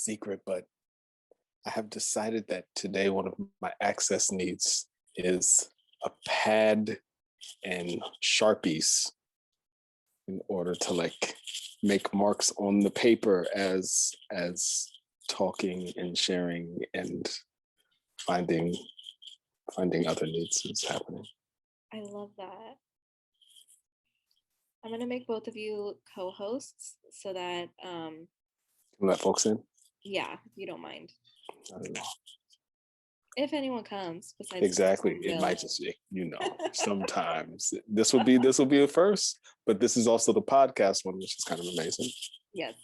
secret, but I have decided that today one of my access needs is a pad and Sharpies in order to like make marks on the paper as talking and sharing and finding other needs is happening. I love that. I'm gonna make both of you co-hosts so that Can we let folks in? yeah, if you don't mind. I don't know. If anyone comes besides Exactly. It might just, sometimes this will be a first, but this is also the podcast one, which is kind of amazing. Yes.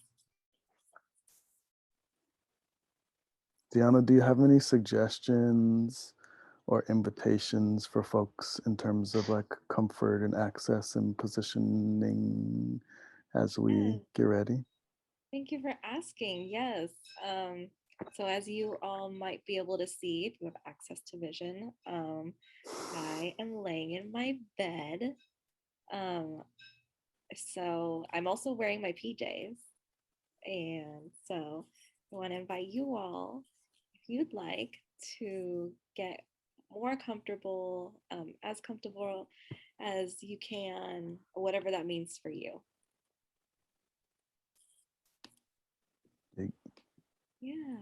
Deanna, do you have any suggestions or invitations for folks in terms of like comfort and access and positioning as we get ready? Thank you for asking. Yes. So as you all might be able to see, if you have access to vision, I am laying in my bed. So I'm also wearing my PJs. And so I want to invite you all, if you'd like, to get more comfortable, as comfortable as you can, whatever that means for you. Yeah.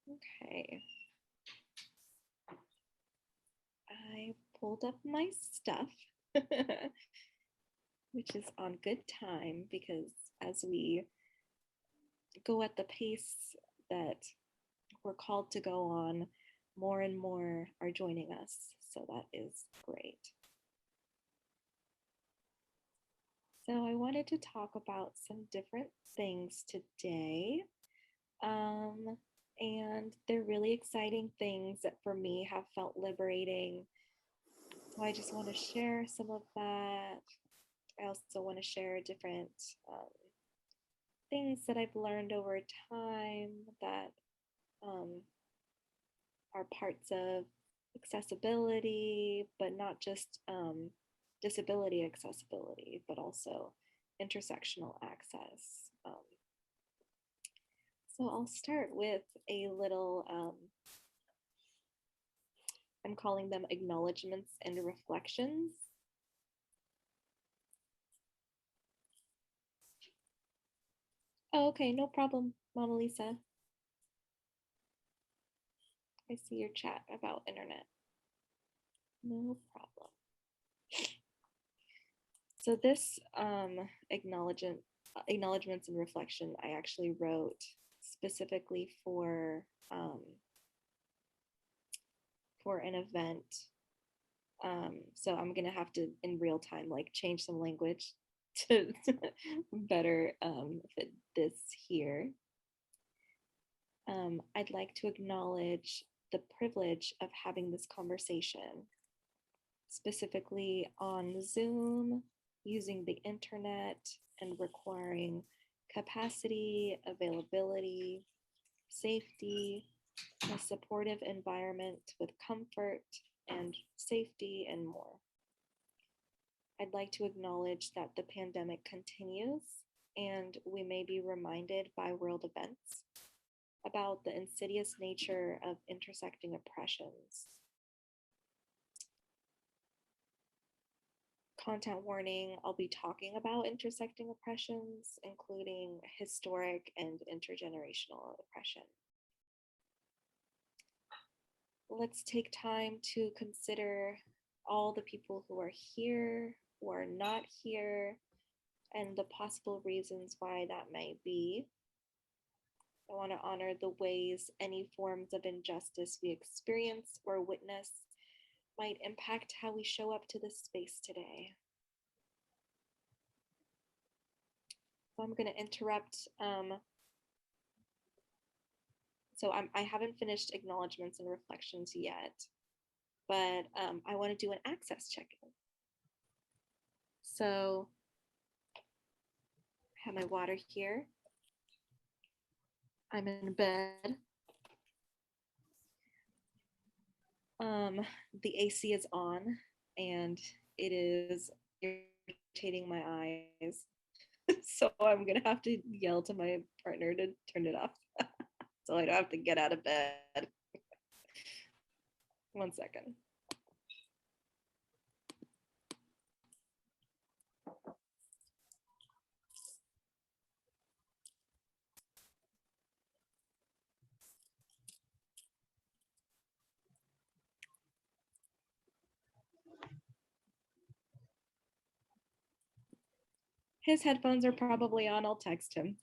Okay. I pulled up my stuff, which is on good time because as we go at the pace that we're called to go on, more and more are joining us. So that is great. So I wanted to talk about some different things today. And they're really exciting things that for me have felt liberating. So I just want to share some of that. I also want to share different things that I've learned over time that are parts of accessibility, but not just disability accessibility, but also intersectional access. So I'll start with a little, I'm calling them acknowledgements and reflections. Oh, okay, no problem, Mona Lisa. I see your chat about internet. No problem. So this acknowledgements and reflection, I actually wrote specifically for an event. So I'm gonna have to in real time like change some language to better fit this here. I'd like to acknowledge the privilege of having this conversation, specifically on Zoom, using the internet and requiring capacity, availability, safety, a supportive environment with comfort and safety and more. I'd like to acknowledge that the pandemic continues and we may be reminded by world events about the insidious nature of intersecting oppressions. Content warning, I'll be talking about intersecting oppressions, including historic and intergenerational oppression. Let's take time to consider all the people who are here, who are not here, and the possible reasons why that may be. I want to honor the ways any forms of injustice we experience or witness might impact how we show up to this space today. So I'm going to interrupt. So I haven't finished acknowledgements and reflections yet, but I want to do an access check-in. So I have my water here. I'm in bed. The AC is on and it is irritating my eyes. So I'm gonna have to yell to my partner to turn it off so I don't have to get out of bed. 1 second. His headphones are probably on. I'll text him.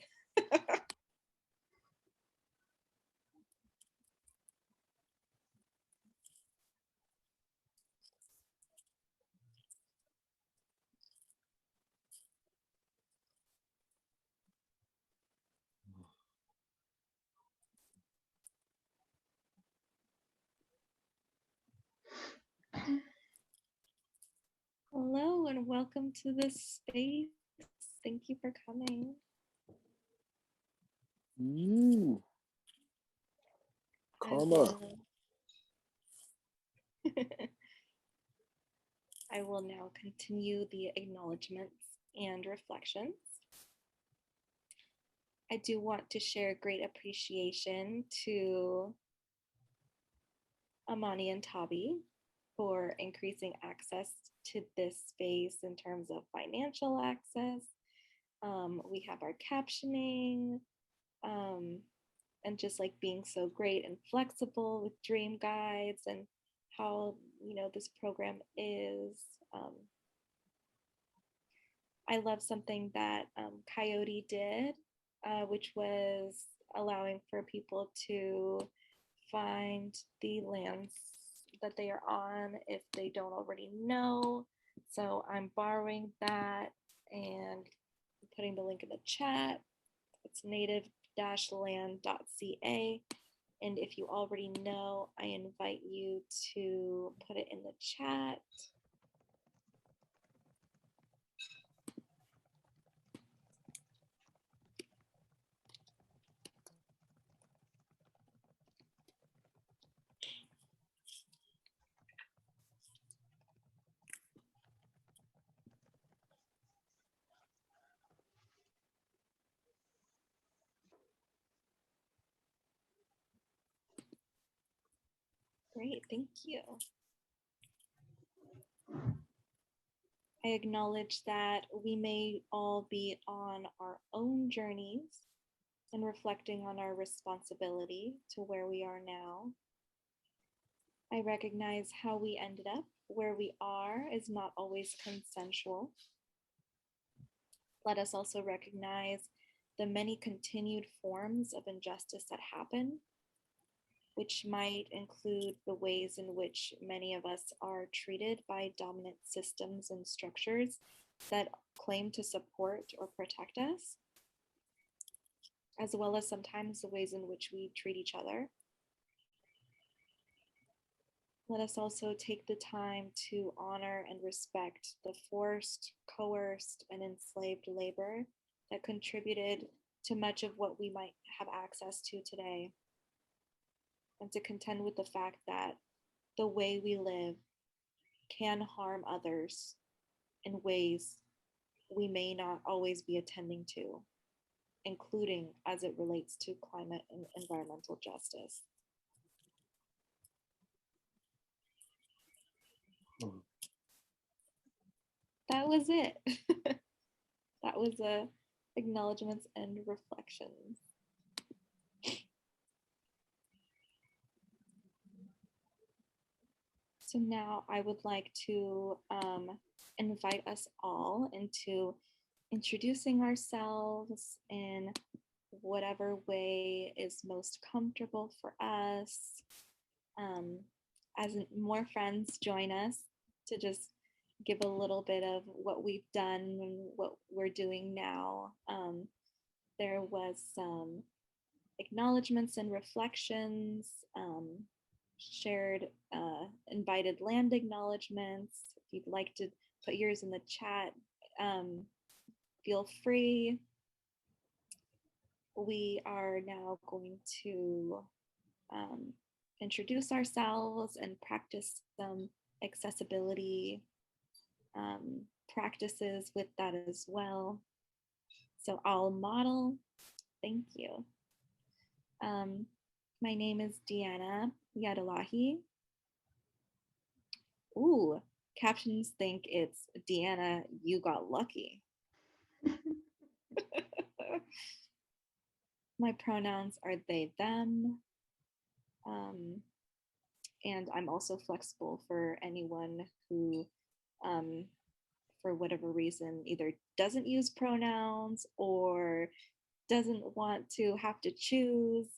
Hello and welcome to this space. Thank you for coming. Ooh, karma. I will now continue the acknowledgements and reflections. I do want to share great appreciation to Amani and Tabi for increasing access to this space in terms of financial access. We have our captioning, and just like being so great and flexible with dream guides and how this program is. I love something that Coyote did, which was allowing for people to find the lands that they are on if they don't already know. So I'm borrowing that and putting the link in the chat. It's native-land.ca. And if you already know, I invite you to put it in the chat. Great, thank you. I acknowledge that we may all be on our own journeys and reflecting on our responsibility to where we are now. I recognize how we ended up where we are is not always consensual. Let us also recognize the many continued forms of injustice that happen, which might include the ways in which many of us are treated by dominant systems and structures that claim to support or protect us, as well as sometimes the ways in which we treat each other. Let us also take the time to honor and respect the forced, coerced, and enslaved labor that contributed to much of what we might have access to today, and to contend with the fact that the way we live can harm others in ways we may not always be attending to, including as it relates to climate and environmental justice. That was it. That was acknowledgements and reflections. So now I would like to invite us all into introducing ourselves in whatever way is most comfortable for us. As more friends join us, to just give a little bit of what we've done and what we're doing now. There was some acknowledgements and reflections, shared invited land acknowledgements. If you'd like to put yours in the chat, feel free. We are now going to introduce ourselves and practice some accessibility practices with that as well. So I'll model. Thank you. My name is Deanna Yadalahi. Ooh, captions think it's Deanna, you got lucky. My pronouns are they, them. And I'm also flexible for anyone who, for whatever reason, either doesn't use pronouns or doesn't want to have to choose.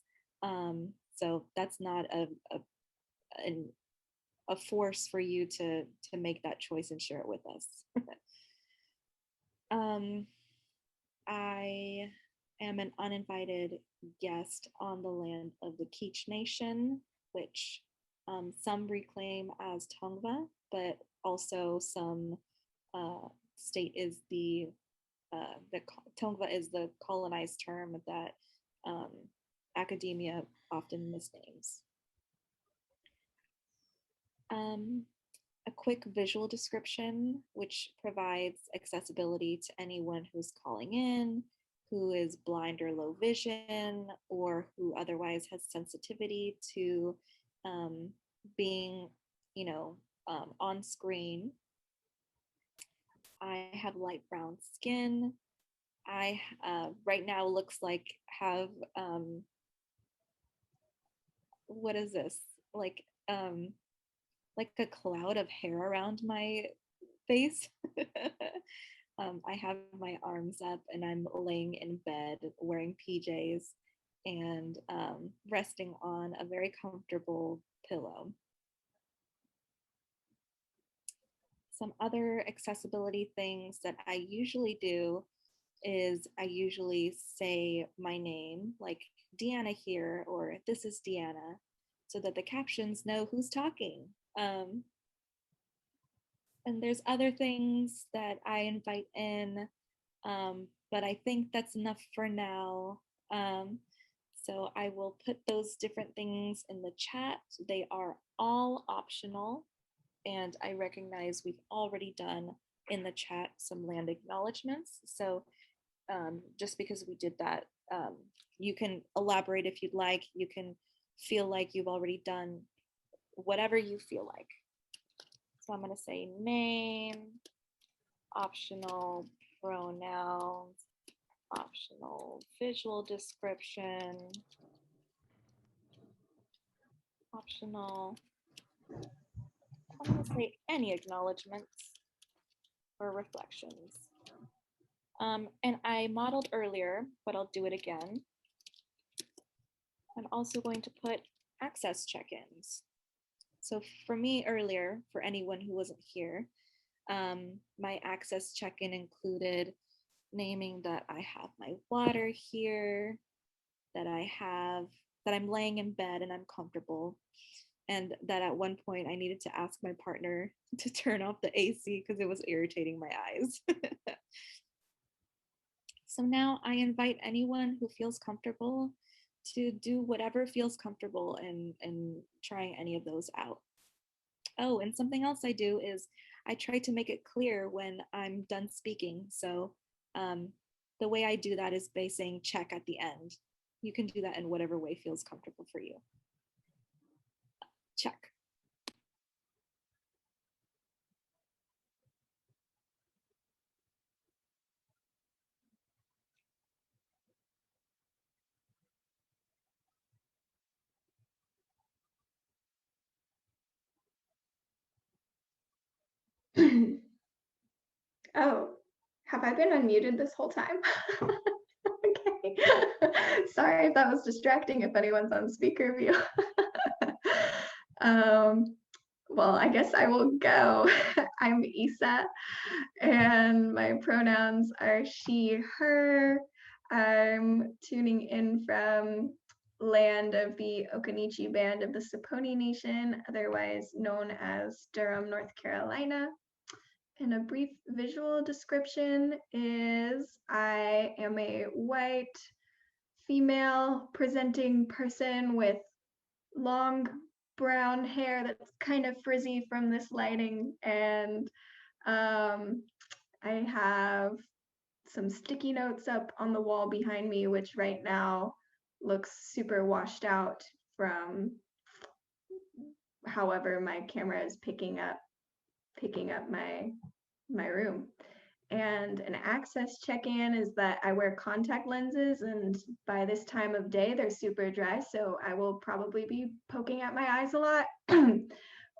So that's not a force for you to make that choice and share it with us. I am an uninvited guest on the land of the Keech Nation, which some reclaim as Tongva, but also some state is the Tongva is the colonized term that academia often misnames. A quick visual description, which provides accessibility to anyone who's calling in, who is blind or low vision, or who otherwise has sensitivity to being, on screen. I have light brown skin. I right now looks like have what is this, like a cloud of hair around my face. I have my arms up and I'm laying in bed wearing PJs and resting on a very comfortable pillow. Some other accessibility things that I usually do is I usually say my name, like Deanna here, or this is Deanna, so that the captions know who's talking. And there's other things that I invite in, but I think that's enough for now. So I will put those different things in the chat. They are all optional. And I recognize we've already done in the chat some land acknowledgements. So just because we did that, you can elaborate if you'd like. You can feel like you've already done whatever you feel like. So I'm going to say name, optional pronouns, optional visual description, optional, I'm going to say any acknowledgements or reflections. And I modeled earlier, but I'll do it again. I'm also going to put access check-ins. So for me earlier, for anyone who wasn't here, my access check-in included naming that I have my water here, that I'm laying in bed and I'm comfortable, and that at one point I needed to ask my partner to turn off the AC because it was irritating my eyes. So now I invite anyone who feels comfortable to do whatever feels comfortable in trying any of those out. Oh, and something else I do is I try to make it clear when I'm done speaking. So the way I do that is by saying check at the end. You can do that in whatever way feels comfortable for you. Check. Oh, have I been unmuted this whole time? Okay. Sorry if that was distracting if anyone's on speaker view. Well, I guess I will go. I'm Isa, and my pronouns are she, her. I'm tuning in from land of the Occaneechi Band of the Saponi Nation, otherwise known as Durham, North Carolina. And a brief visual description is I am a white female presenting person with long brown hair that's kind of frizzy from this lighting, and I have some sticky notes up on the wall behind me, which right now looks super washed out from however my camera is picking up my room. And an access check-in is that I wear contact lenses, and by this time of day they're super dry, so I will probably be poking at my eyes a lot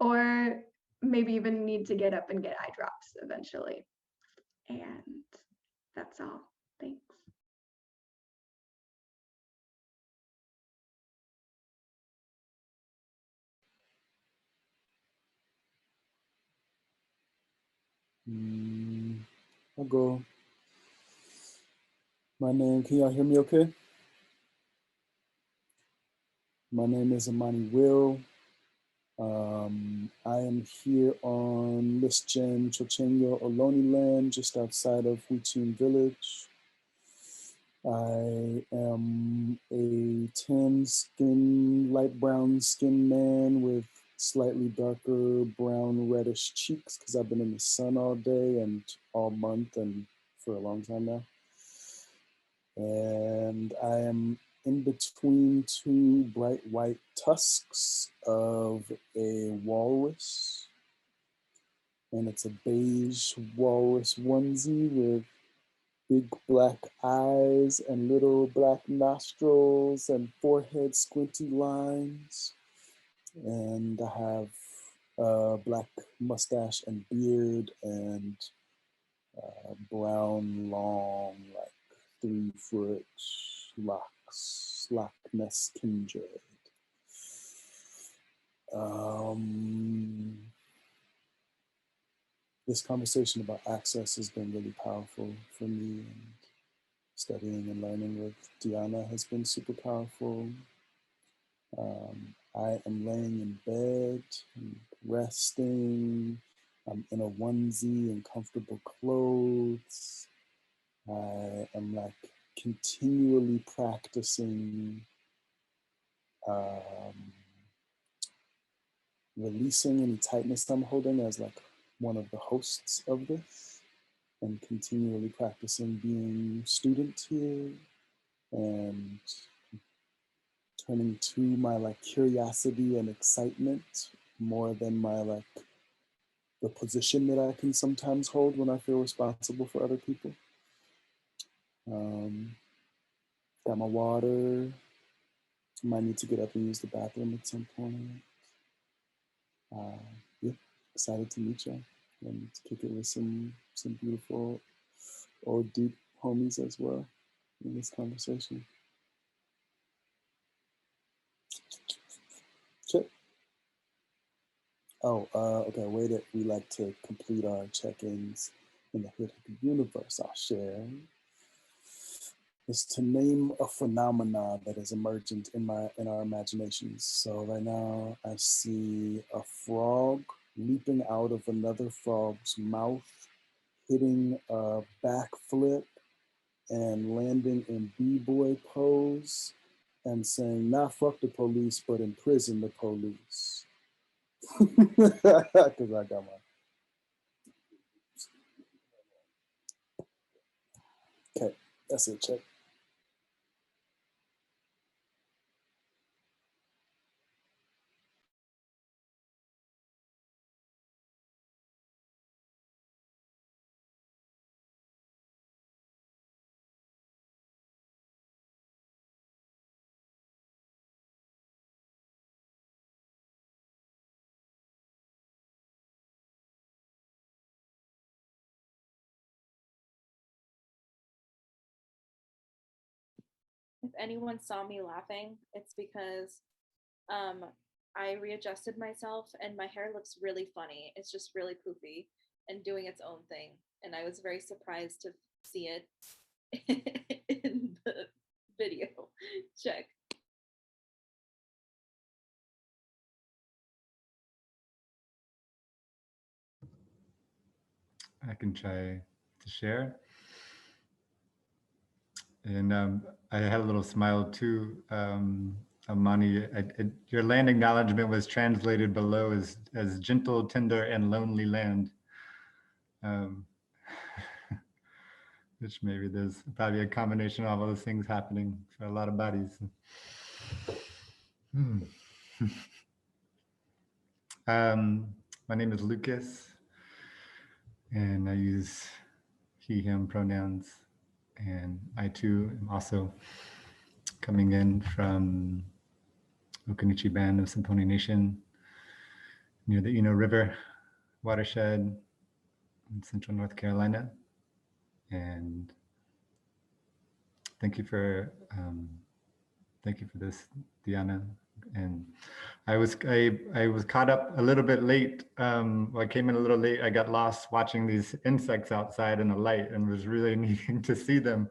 or maybe even need to get up and get eye drops eventually. And that's all. Thanks. I'll go. My name, can y'all hear me okay? My name is Amani Will. I am here on Lisjan Chochenyo Ohlone land, just outside of Huichin village. I am a tan skin, light brown skin man with slightly darker brown reddish cheeks because I've been in the sun all day and all month and for a long time now. And I am in between two bright white tusks of a walrus. And it's a beige walrus onesie with big black eyes and little black nostrils and forehead squinty lines. And I have a black mustache and beard and brown, long, like 3-foot locks, Loch Ness kindred. This conversation about access has been really powerful for me, and studying and learning with Diana has been super powerful. I am laying in bed and resting. I'm in a onesie and comfortable clothes. I am like continually practicing releasing any tightness I'm holding as like one of the hosts of this, and continually practicing being student here and turning to my like curiosity and excitement more than my like the position that I can sometimes hold when I feel responsible for other people. Got my water. Might need to get up and use the bathroom at some point. Yeah, excited to meet y'all and to kick it with some beautiful old deep homies as well in this conversation. Check. Oh, okay, a way that we like to complete our check-ins in the hood of the universe, I'll share, is to name a phenomena that is emergent in our imaginations. So right now I see a frog leaping out of another frog's mouth, hitting a backflip and landing in b-boy pose and saying, not fuck the police, but imprison the police. Because I got my... Okay, that's it, check. If anyone saw me laughing, it's because I readjusted myself and my hair looks really funny. It's just really poofy and doing its own thing. And I was very surprised to see it in the video. Check. I can try to share. And I had a little smile too. Amani, your land acknowledgement was translated below as gentle, tender, and lonely land. which maybe there's probably a combination of all those things happening for a lot of bodies. Hmm. My name is Lucas, and I use he, him pronouns. And I too am also coming in from Okanichi Band of Samponi Nation near the Eno River watershed in central North Carolina. And thank you for this, Diana. And I was caught up a little bit late. I came in a little late. I got lost watching these insects outside in the light and was really needing to see them.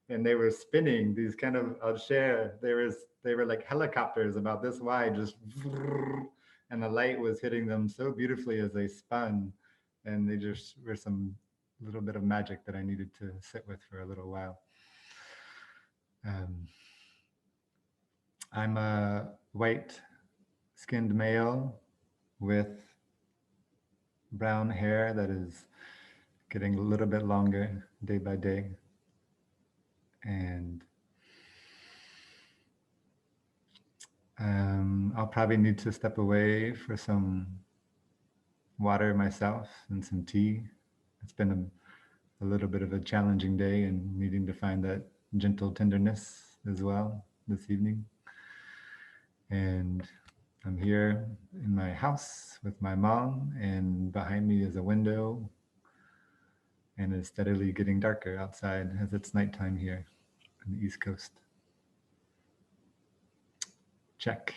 And they were spinning these kind of, I'll share, they were like helicopters about this wide, just, and the light was hitting them so beautifully as they spun. And they just were some little bit of magic that I needed to sit with for a little while. I'm a white-skinned male with brown hair that is getting a little bit longer day by day. And I'll probably need to step away for some water myself and some tea. It's been a little bit of a challenging day and needing to find that gentle tenderness as well this evening. And I'm here in my house with my mom, and behind me is a window, and it's steadily getting darker outside as it's nighttime here on the East Coast. Check.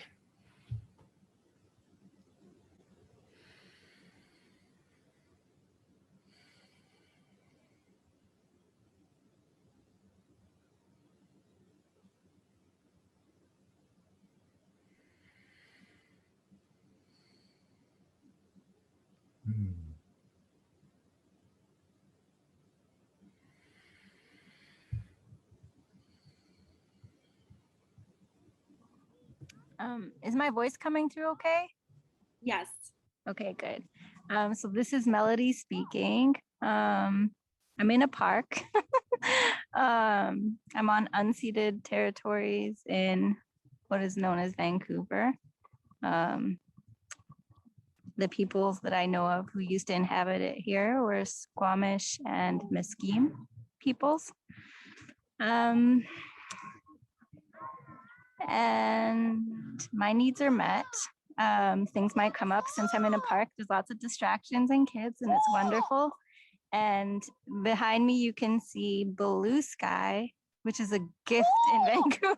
Is my voice coming through okay? Yes. Okay, good. So this is Melody speaking. I'm in a park. I'm on unceded territories in what is known as Vancouver. The peoples that I know of who used to inhabit it here were Squamish and Musqueam peoples. And my needs are met. Things might come up since I'm in a park. There's lots of distractions and kids, and it's wonderful. And behind me, you can see blue sky, which is a gift in Vancouver,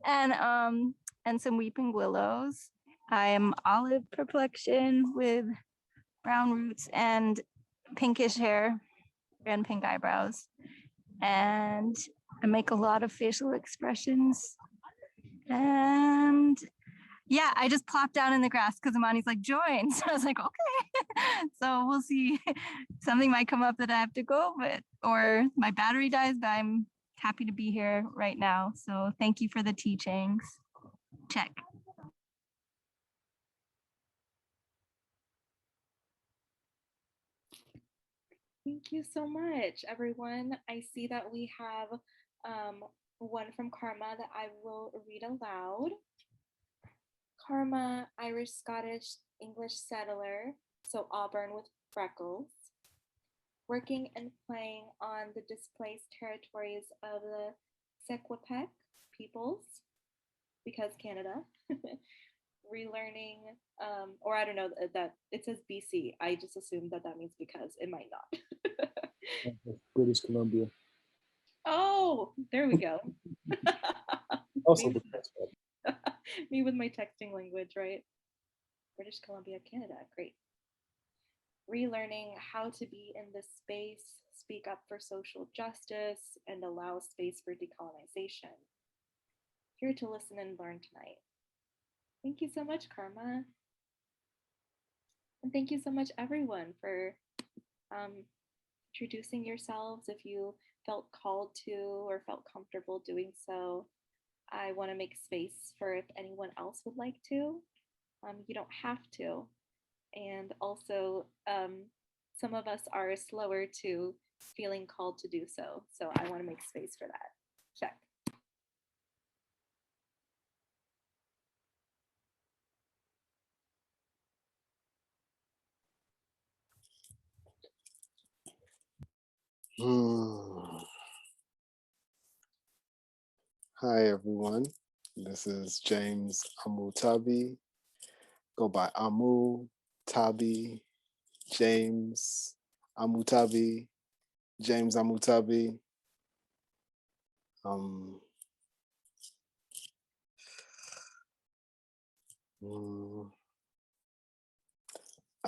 and some weeping willows. I am olive complexion with brown roots and pinkish hair and pink eyebrows. And I make a lot of facial expressions. And yeah, I just plopped down in the grass because Amani's like, join. So I was like, okay. So we'll see. Something might come up that I have to go, or my battery dies, but I'm happy to be here right now. So thank you for the teachings. Check. Thank you so much, everyone. I see that we have one from Karma that I will read aloud. Karma, Irish, Scottish, English settler, so Auburn with freckles, working and playing on the displaced territories of the Secwepemc peoples, because Canada, relearning, or I don't know that it says BC. I just assumed that means because it might not. British Columbia. Oh, there we go. Also, me with my texting language, right? British Columbia, Canada, great. Relearning how to be in this space, speak up for social justice, and allow space for decolonization. Here to listen and learn tonight. Thank you so much, Karma. And thank you so much, everyone, for introducing yourselves. If you felt called to or felt comfortable doing so, I want to make space for if anyone else would like to. You don't have to. And also, some of us are slower to feeling called to do so. So I want to make space for that. Check. Hi, everyone. This is James Amutabi. Go by Amu, Tabi, James Amutabi, James Amutabi. I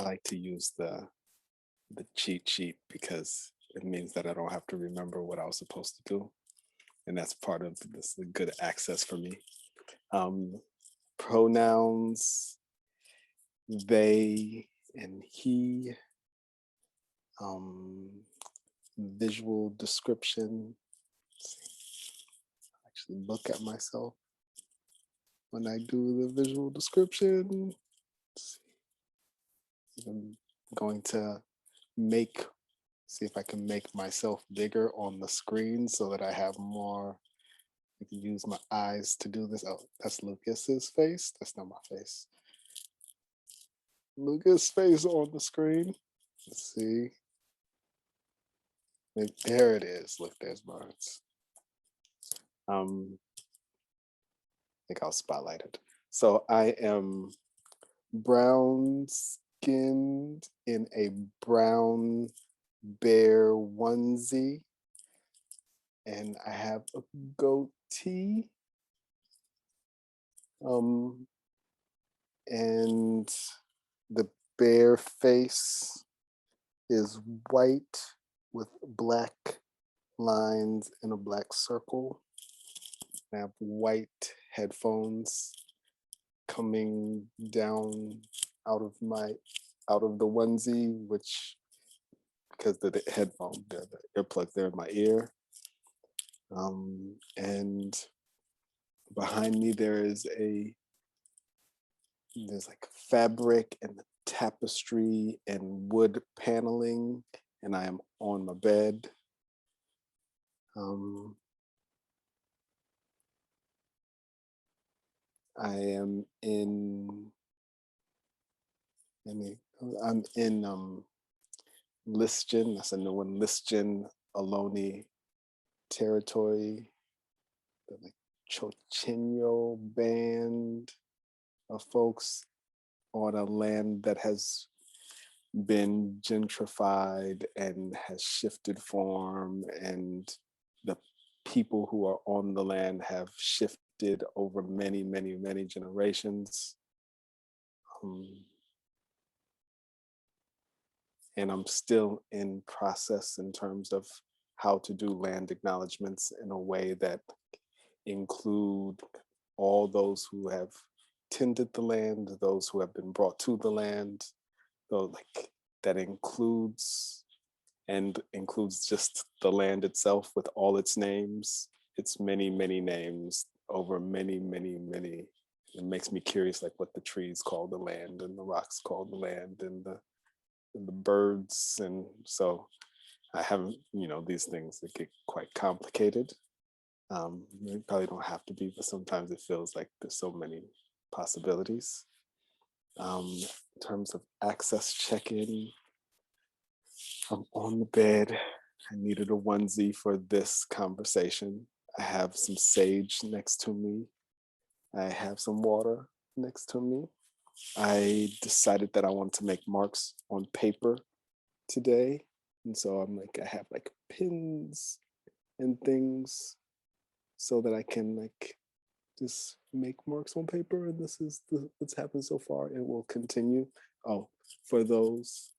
like to use the cheat sheet because it means that I don't have to remember what I was supposed to do. And that's part of this good access for me. Pronouns, they and he, visual description. Actually look at myself when I do the visual description. I'm going to see if I can make myself bigger on the screen so that I have more. I can use my eyes to do this. Oh, that's Lucas's face. That's not my face. Lucas' face on the screen. Let's see. There it is. Look, there's Barnes. I think I'll spotlight it. So I am brown skinned in a brown bear onesie, and I have a goatee. And the bear face is white with black lines and a black circle. I have white headphones coming down out of the onesie, which because the headphone, the earplugs, they're in my ear. And behind me there's like fabric and tapestry and wood paneling, and I am on my bed. I am in I'm in Liston, that's a new one, Liston Ohlone territory, the like Chochenyo band of folks on a land that has been gentrified and has shifted form, and the people who are on the land have shifted over many, many, many generations. And I'm still in process in terms of how to do land acknowledgements in a way that include all those who have tended the land, those who have been brought to the land, so like that includes just the land itself with all its names, its many, many names over many, many, many. It makes me curious, like what the trees call the land and the rocks call the land and the birds. And so I haven't, these things that get quite complicated. They probably don't have to be, but sometimes it feels like there's so many possibilities. In terms of access check-in, I'm on the bed. I needed a onesie for this conversation. I have some sage next to me. I have some water next to me. I decided that I wanted to make marks on paper today. And so I have like pins and things so that I can just make marks on paper. And this is what's happened so far. It will continue. Oh, for those,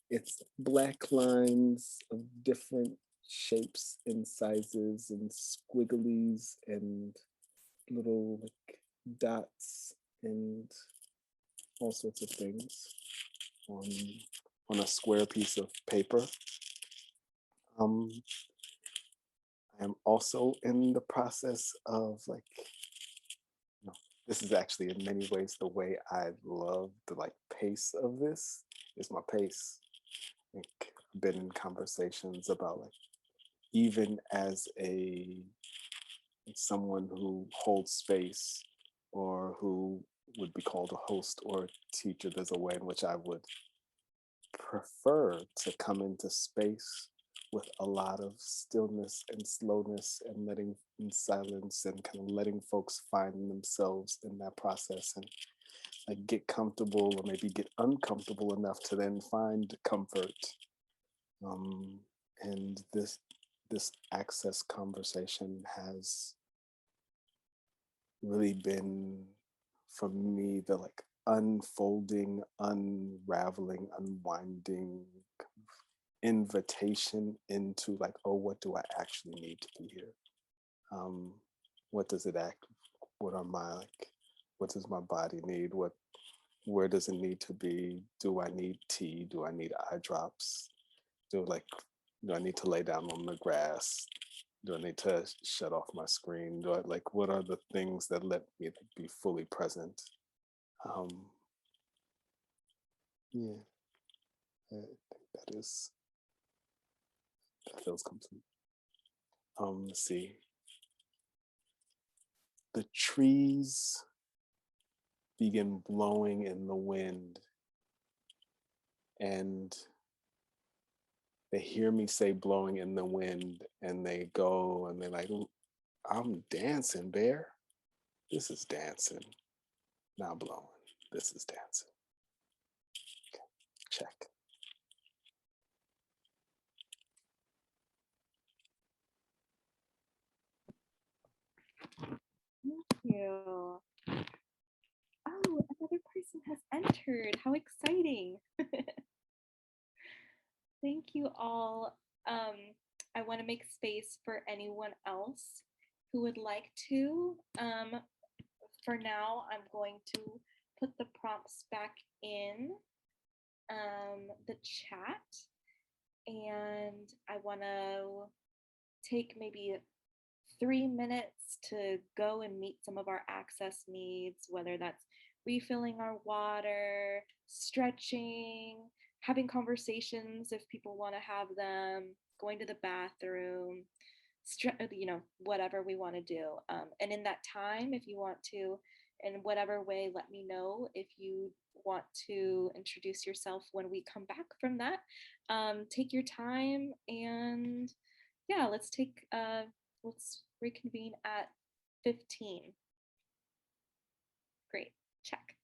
it's black lines of different shapes and sizes and squigglies and little dots and all sorts of things on a square piece of paper. I am also in the process of this is actually in many ways the way I love the pace of this is my pace. been in conversations about like, even as someone who holds space or who would be called a host or a teacher, there's a way in which I would prefer to come into space with a lot of stillness and slowness and letting in silence and kind of letting folks find themselves in that process and like get comfortable or maybe get uncomfortable enough to then find comfort. And this access conversation has really been for me the like unfolding, unraveling, unwinding invitation into like, oh, what do I actually need to be here? What does it act? What are my like? What does my body need? Where does it need to be? Do I need tea? Do I need eye drops? Do I need to lay down on the grass? Do I need to shut off my screen? What are the things that let me be fully present? Yeah, I think that feels complete. Let's see. The trees begin blowing in the wind, and they hear me say blowing in the wind, and they go and they're like, I'm dancing, bear. This is dancing, not blowing. This is dancing. Okay. Check. Thank you. Oh, another person has entered. How exciting. Thank you all. I want to make space for anyone else who would like to. For now, I'm going to put the prompts back in the chat, and I want to take maybe 3 minutes to go and meet some of our access needs, whether that's refilling our water, stretching, having conversations if people want to have them, going to the bathroom, whatever we want to do. And in that time, if you want to, in whatever way, let me know if you want to introduce yourself when we come back from that. Take your time, and yeah, let's reconvene at 15. Great, check.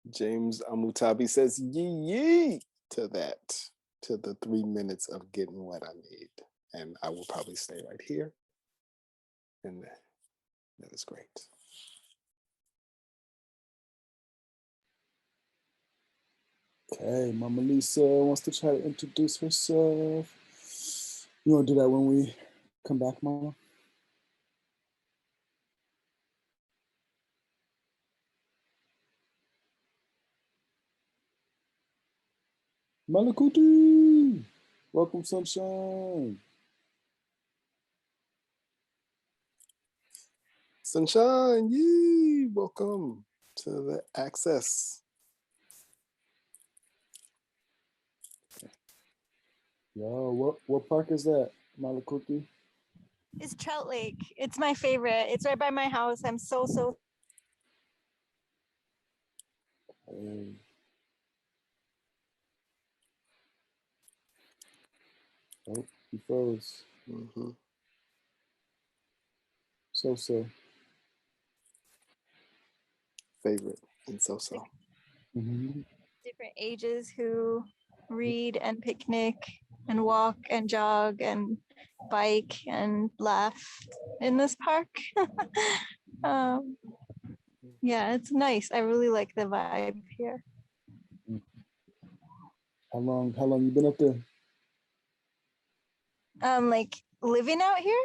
James Amutabi says yee yee to that, to the 3 minutes of getting what I need. And I will probably stay right here. And that is great. Okay, Mama Lisa wants to try to introduce herself. You want to do that when we come back, Mama? Malakuti! Welcome, sunshine. Sunshine, yee! Welcome to the access. Yo, what park is that, Malakuti? It's Trout Lake. It's my favorite. It's right by my house. I'm so Hey. Oh, he froze. Mm-hmm. So. Favorite and so. Mm-hmm. different ages who read and picnic and walk and jog and bike and laugh in this park. Yeah, it's nice. I really like the vibe here. How long you been up there? Like living out here?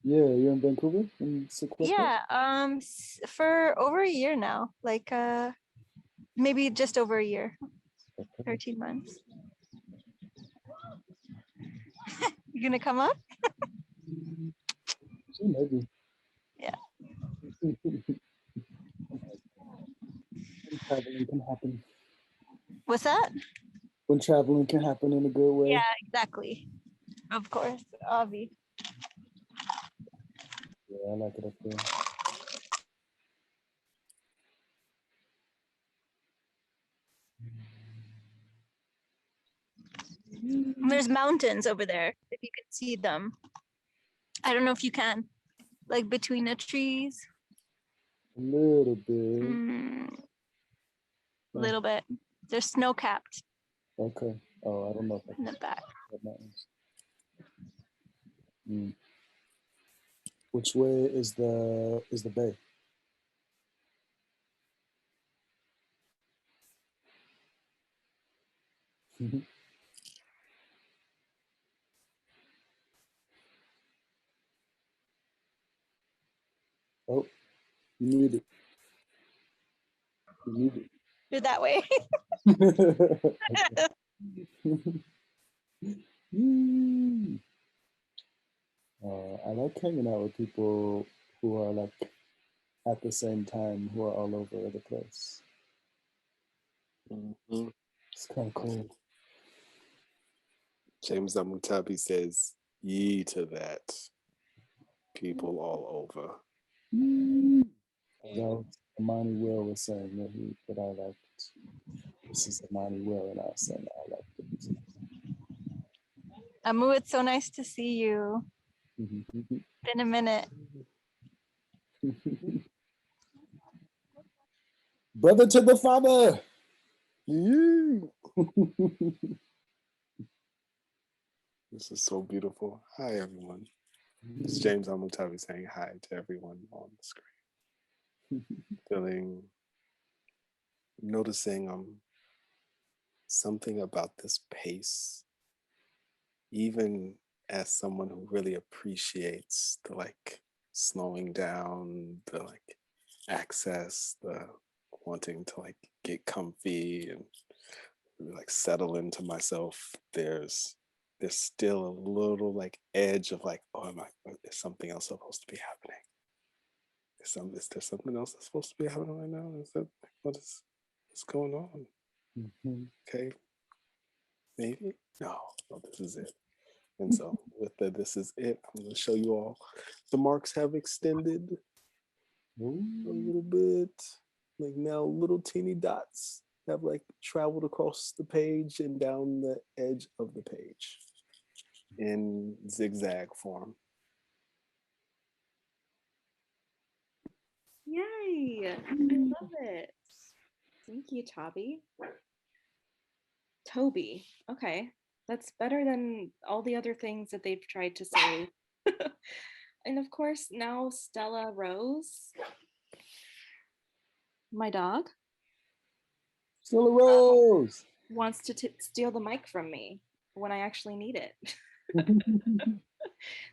Yeah, you're in Vancouver in Sequoia? Yeah, for over a year now. Like maybe just over a year. 13 months. You gonna come up? Sure, maybe. Yeah. Traveling can happen. What's that? When traveling can happen in a good way. Yeah, exactly. Of course, obvi. Yeah, I like it up there. There's mountains over there, if you can see them. I don't know if you can, like between the trees. A little bit. A little bit. They're snow capped Okay. Oh, I don't know if I in can the back. see that mountains. Which way is the bay? Oh, you need it. You need You're that way. it. I like hanging out with people who are like at the same time, who are all over the place. Mhm. It's kind of cool. James Amutabi says, "Ye to that, people all over." That was Amani Will was saying that I liked. This is Amani Will, and I was saying I liked it. Amu, it's so nice to see you. Been a minute. Brother to the father. This is so beautiful. Hi, everyone. It's James Amutabi saying hi to everyone on the screen. Noticing something about this pace, even as someone who really appreciates the like slowing down, the like access, the wanting to like get comfy and like settle into myself. There's still a little like edge of like, oh, is something else supposed to be happening? Is there something else that's supposed to be happening right now? Is that what's going on? Okay, maybe no, this is it. And so with the this is it, I'm going to show you all the marks have extended a little bit. Like now little teeny dots have like traveled across the page and down the edge of the page in zigzag form. Yay! I love it. Thank you, Toby. Okay, that's better than all the other things that they've tried to say. And of course, now Stella Rose, my dog, Stella Rose wants to steal the mic from me when I actually need it.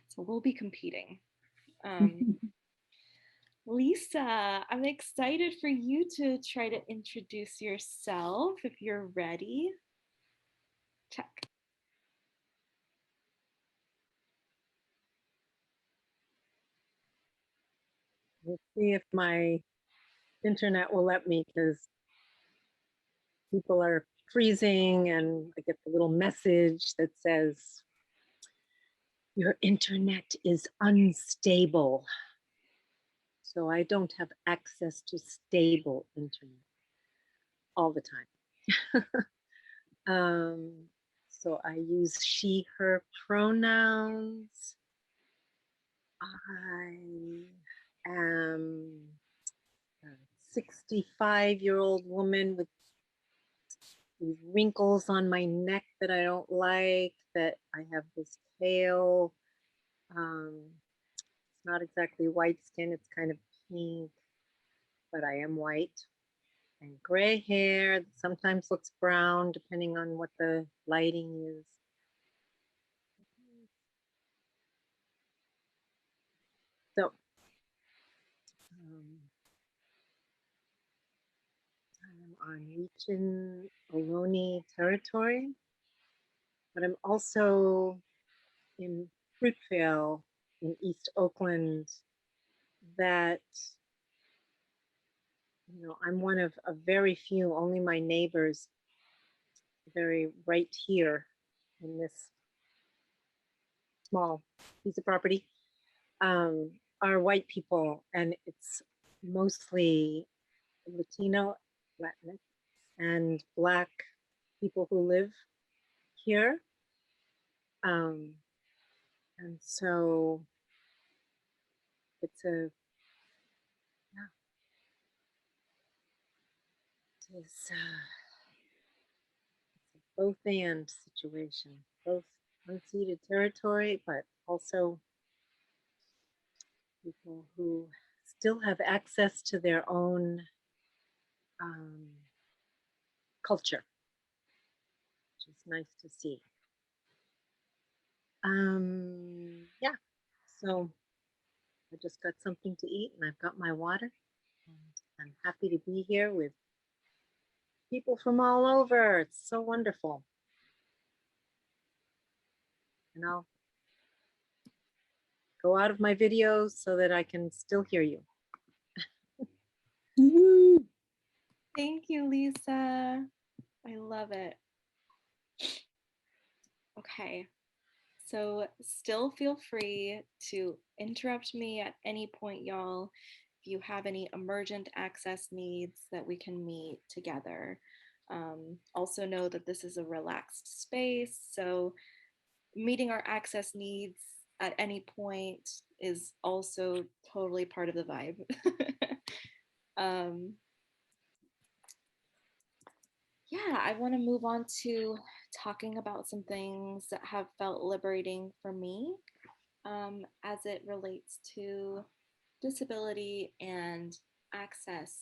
So we'll be competing. Lisa, I'm excited for you to try to introduce yourself if you're ready. Check. Let's see if my internet will let me, because people are freezing and I get the little message that says, your internet is unstable. So I don't have access to stable internet all the time. So I use she, her pronouns. I am a 65-year-old woman with these wrinkles on my neck that I don't like, that I have this pale, it's not exactly white skin, it's kind of pink, but I am white, and gray hair that sometimes looks brown depending on what the lighting is. So I'm on Legion Ohlone territory, but I'm also in Fruitvale in East Oakland. That, you know, I'm one of very few, only my neighbors very right here in this small piece of property, are white people, and it's mostly Latino, Latinx, and Black people who live here. And so it's a, yeah, it's a both and situation, both unceded territory, but also people who still have access to their own culture, which is nice to see. Yeah, so I just got something to eat and I've got my water. And I'm happy to be here with people from all over. It's so wonderful. And I'll go out of my videos so that I can still hear you. Thank you, Lisa. I love it. Okay. So still feel free to interrupt me at any point, y'all, if you have any emergent access needs that we can meet together. Also know that this is a relaxed space, so meeting our access needs at any point is also totally part of the vibe. Yeah, I want to move on to talking about some things that have felt liberating for me as it relates to disability and access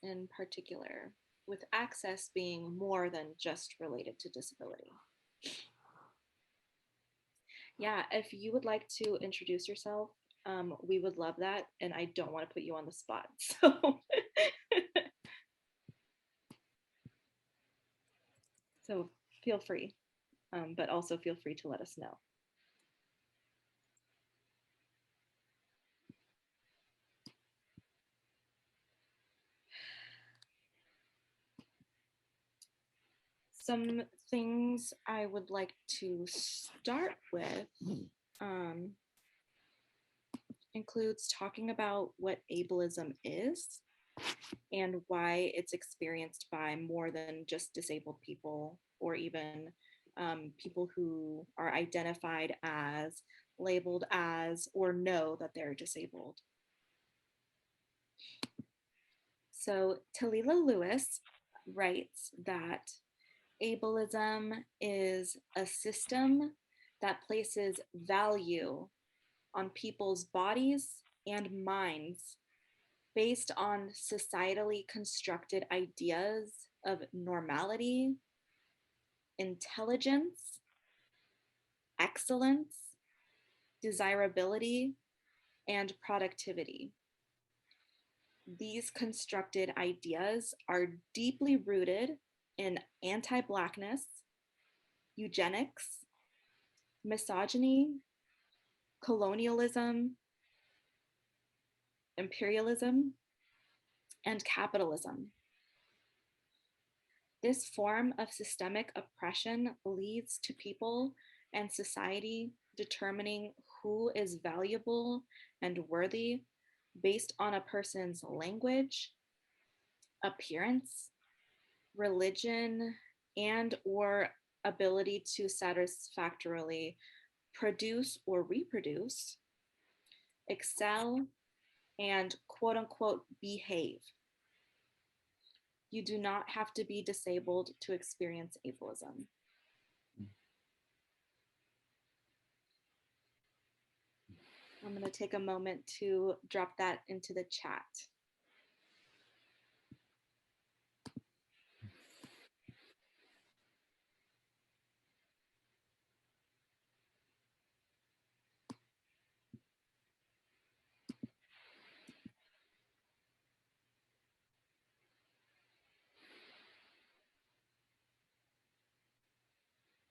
in particular, with access being more than just related to disability. Yeah, if you would like to introduce yourself, we would love that. And I don't want to put you on the spot. So feel free, but also feel free to let us know. Some things I would like to start with includes talking about what ableism is and why it's experienced by more than just disabled people, or even people who are identified as, labeled as, or know that they're disabled. So Talila Lewis writes that ableism is a system that places value on people's bodies and minds based on societally constructed ideas of normality, intelligence, excellence, desirability, and productivity. These constructed ideas are deeply rooted in anti-Blackness, eugenics, misogyny, colonialism, imperialism, and capitalism. This form of systemic oppression leads to people and society determining who is valuable and worthy based on a person's language, appearance, religion, and or ability to satisfactorily produce or reproduce, excel, and quote unquote behave. You do not have to be disabled to experience ableism. I'm going to take a moment to drop that into the chat.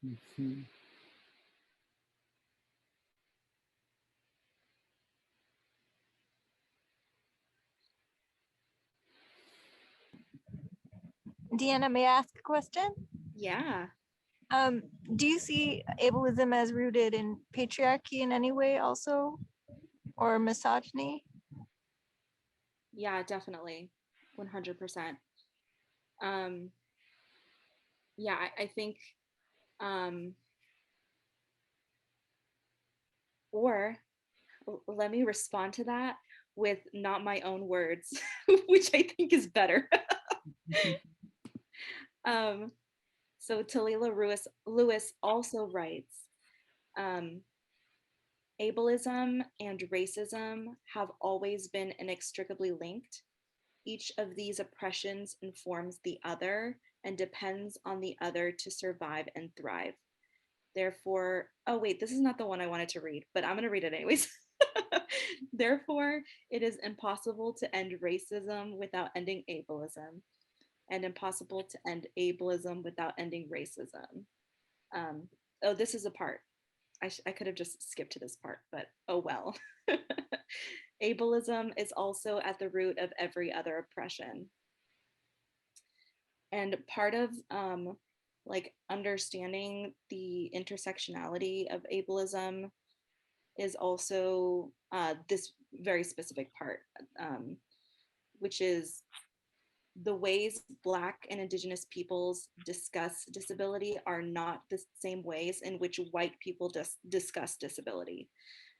Mhm. Deanna, may I ask a question? Yeah. Do you see ableism as rooted in patriarchy in any way also, or misogyny? Yeah, definitely, 100%. Yeah, I think, or let me respond to that with not my own words, which I think is better. So Talila Lewis also writes, ableism and racism have always been inextricably linked. Each of these oppressions informs the other and depends on the other to survive and thrive. Therefore, oh wait, this is not the one I wanted to read, but I'm going to read it anyways. Therefore, it is impossible to end racism without ending ableism, and impossible to end ableism without ending racism. Oh, this is a part. I could have just skipped to this part, but oh well. Ableism is also at the root of every other oppression. And part of like understanding the intersectionality of ableism is also this very specific part, which is the ways Black and Indigenous peoples discuss disability are not the same ways in which white people discuss disability.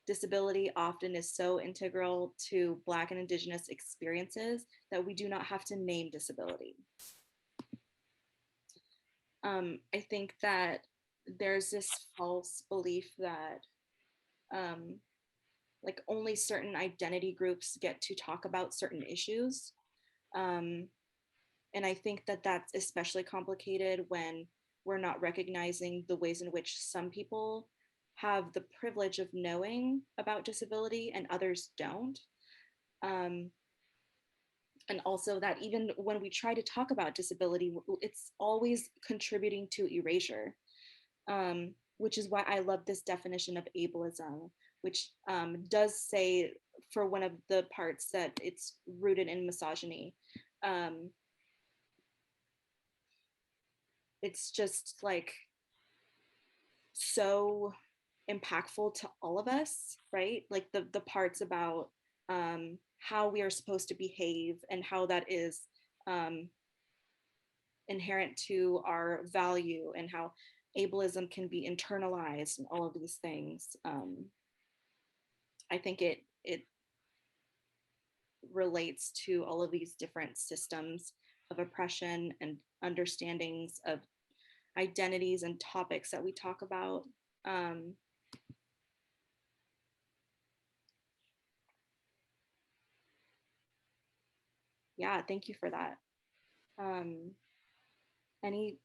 Disability often is so integral to Black and Indigenous experiences that we do not have to name disability. I think that there's this false belief that like only certain identity groups get to talk about certain issues. And I think that that's especially complicated when we're not recognizing the ways in which some people have the privilege of knowing about disability and others don't. And also that even when we try to talk about disability, it's always contributing to erasure, which is why I love this definition of ableism, which does say for one of the parts that it's rooted in misogyny. It's just like so impactful to all of us, right? Like the parts about how we are supposed to behave and how that is inherent to our value, and how ableism can be internalized and all of these things. I think it relates to all of these different systems of oppression and understandings of identities and topics that we talk about. Yeah, thank you for that. Any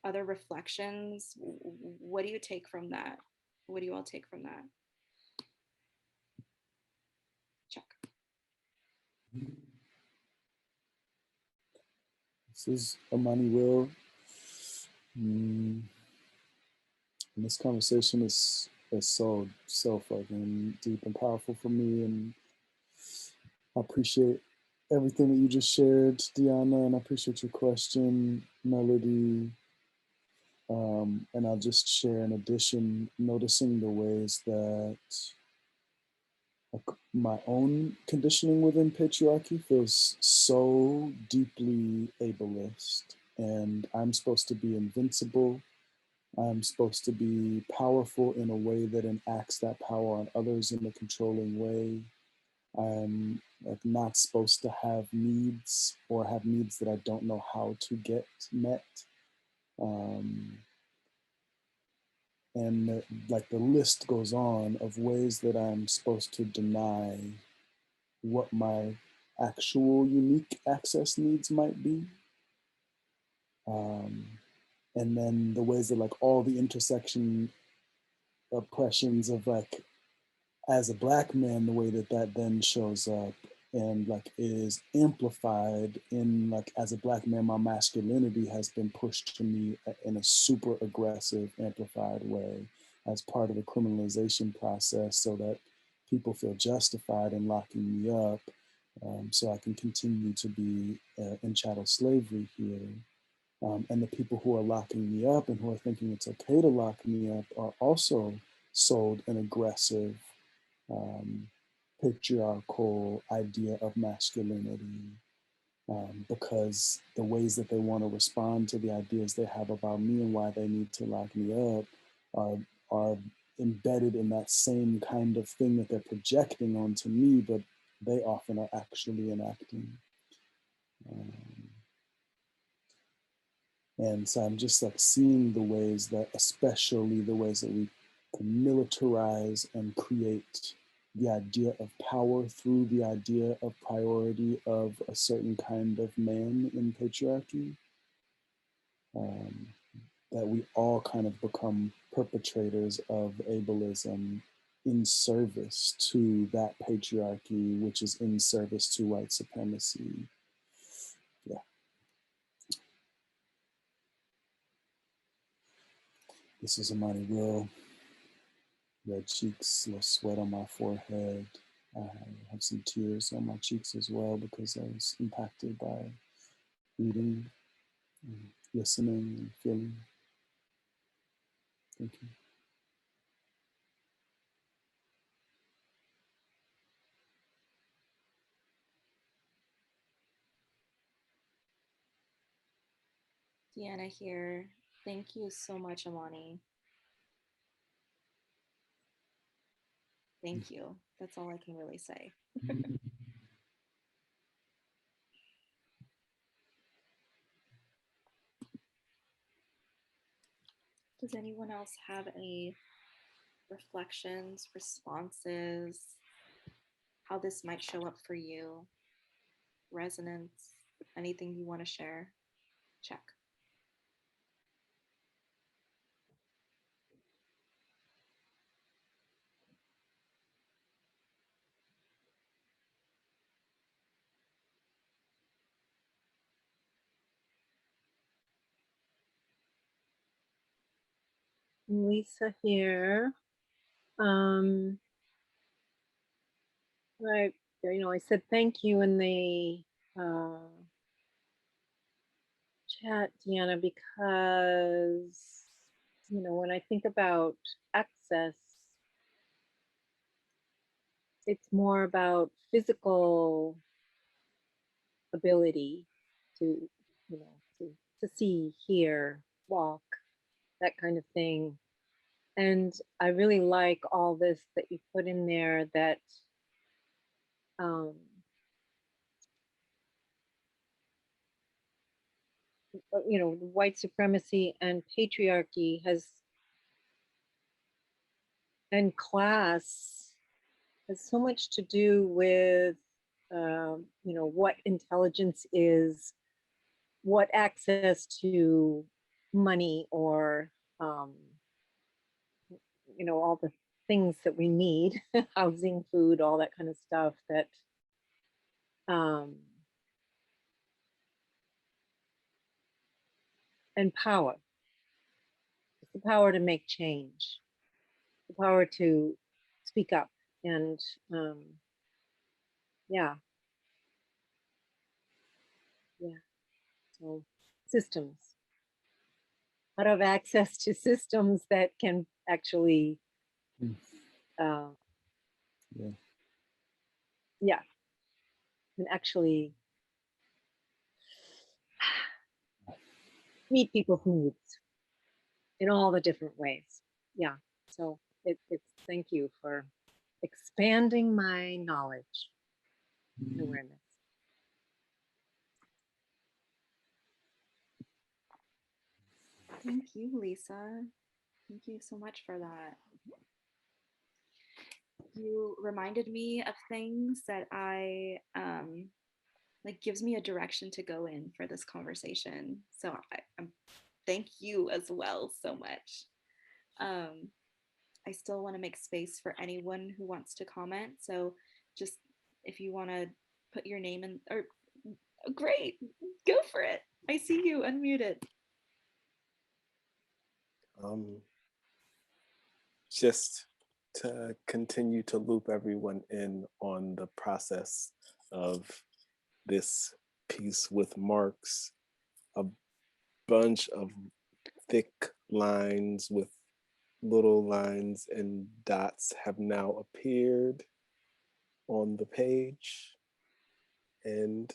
other reflections? What do you take from that? What do you all take from that? Chuck. This is Amani Will. And this conversation is so fucking deep and powerful for me, and I appreciate everything that you just shared, Deanna, and I appreciate your question, Melody. And I'll just share in addition, noticing the ways that my own conditioning within patriarchy feels so deeply ableist, and I'm supposed to be invincible. I'm supposed to be powerful in a way that enacts that power on others in a controlling way. I'm like not supposed to have needs, or have needs that I don't know how to get met. And like the list goes on of ways that I'm supposed to deny what my actual unique access needs might be. And then the ways that like all the intersection oppressions of like, as a Black man, the way that that then shows up and like is amplified in like, as a Black man, my masculinity has been pushed to me in a super aggressive, amplified way as part of the criminalization process, so that people feel justified in locking me up, so I can continue to be in chattel slavery here. And the people who are locking me up and who are thinking it's okay to lock me up are also sold an aggressive, patriarchal idea of masculinity, because the ways that they want to respond to the ideas they have about me and why they need to lock me up are embedded in that same kind of thing that they're projecting onto me, but they often are actually enacting. And so I'm just like seeing the ways that, especially the ways that we can militarize and create the idea of power through the idea of priority of a certain kind of man in patriarchy, that we all kind of become perpetrators of ableism in service to that patriarchy, which is in service to white supremacy. Yeah. This is Amani Will. Red cheeks, a little sweat on my forehead. I have some tears on my cheeks as well because I was impacted by reading, and listening, and feeling. Thank you. Deanna here. Thank you so much, Amani. Thank you. That's all I can really say. Does anyone else have any reflections, responses, how this might show up for you, resonance, anything you want to share? Check. Lisa here. I said thank you in the chat, Deanna, because, when I think about access, it's more about physical ability to, to see, hear, walk, that kind of thing. And I really like all this that you put in there that white supremacy and patriarchy and class has so much to do with, what intelligence is, what access to money or, all the things that we need, housing, food, all that kind of stuff that, and power. It's the power to make change, the power to speak up and, yeah. So systems, how to have access to systems that can actually, can actually meet people's needs in all the different ways. Yeah. So it's thank you for expanding my knowledge and awareness. Thank you, Lisa. Thank you so much for that. You reminded me of things that I gives me a direction to go in for this conversation. So I thank you as well so much. I still want to make space for anyone who wants to comment. So just if you want to put your name in, or great, go for it. I see you unmuted. Just to continue to loop everyone in on the process of this piece with Marx, bunch of thick lines with little lines and dots have now appeared on the page, and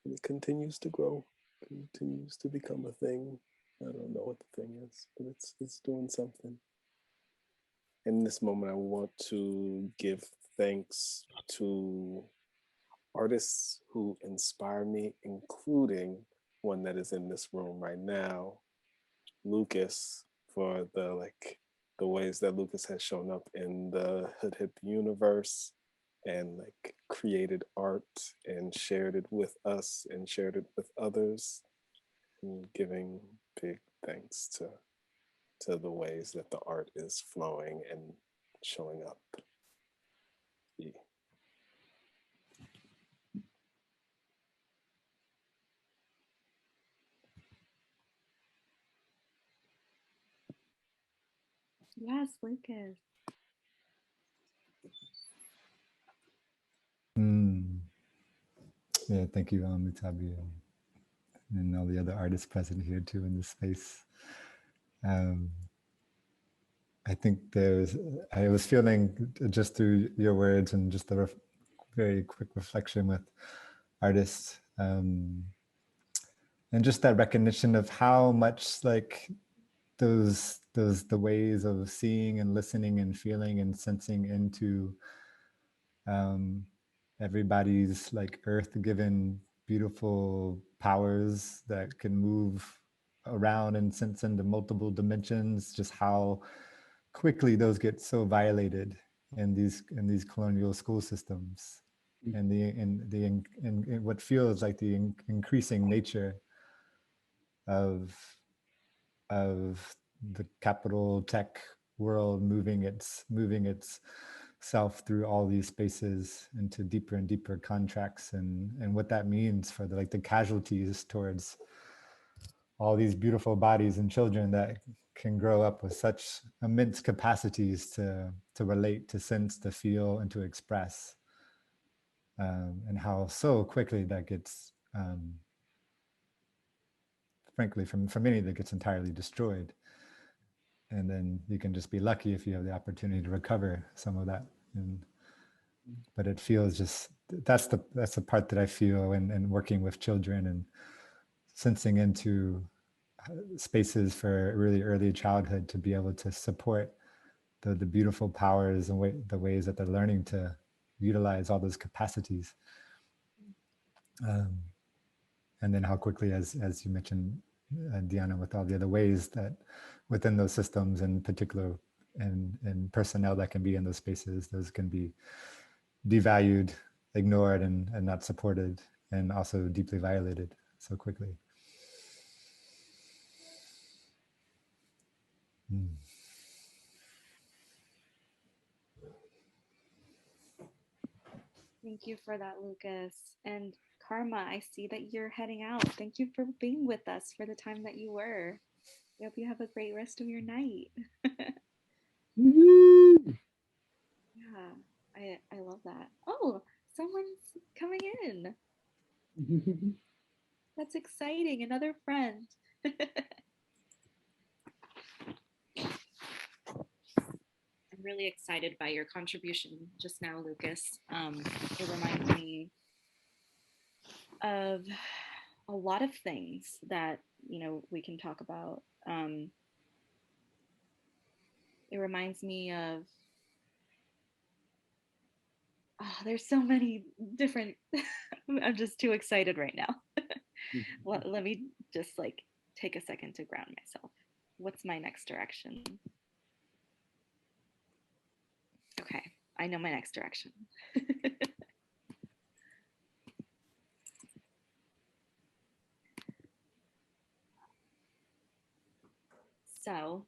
it continues to grow, continues to become a thing. I don't know what the thing is, but it's doing something. In this moment, I want to give thanks to artists who inspire me, including one that is in this room right now, Lucas, for the ways that Lucas has shown up in the Hood Hip universe and like created art and shared it with us and shared it with others, and giving big thanks to the ways that the art is flowing and showing up. Yeah. Yes, Lucas. Yeah, thank you, Mutabi, and all the other artists present here too in this space. I think I was feeling just through your words and just the very quick reflection with artists, and just that recognition of how much like the ways of seeing and listening and feeling and sensing into everybody's like earth-given beautiful powers that can move around and sense into multiple dimensions, just how quickly those get so violated in these colonial school systems, and in what feels like the increasing nature of the capital tech world moving its self through all these spaces into deeper and deeper contracts, and what that means for the casualties towards all these beautiful bodies and children that can grow up with such immense capacities to relate, to sense, to feel, and to express, and how so quickly that gets frankly for many that gets entirely destroyed. And then you can just be lucky if you have the opportunity to recover some of that. But it feels just that's the part that I feel in working with children and sensing into spaces for really early childhood, to be able to support the beautiful powers and the ways that they're learning to utilize all those capacities. And then how quickly, as you mentioned, Deanna, with all the other ways that within those systems, in particular, and personnel that can be in those spaces, those can be devalued, ignored, and not supported, and also deeply violated so quickly. Thank you for that, Lucas. And Karma, I see that you're heading out. Thank you for being with us for the time that you were. I hope you have a great rest of your night. Yeah, I love that. Oh, someone's coming in. That's exciting. Another friend. I'm really excited by your contribution just now, Lucas. It reminds me of a lot of things that we can talk about. It reminds me of there's so many different. I'm just too excited right now. Let me just take a second to ground myself. What's my next direction? Okay, I know my next direction. So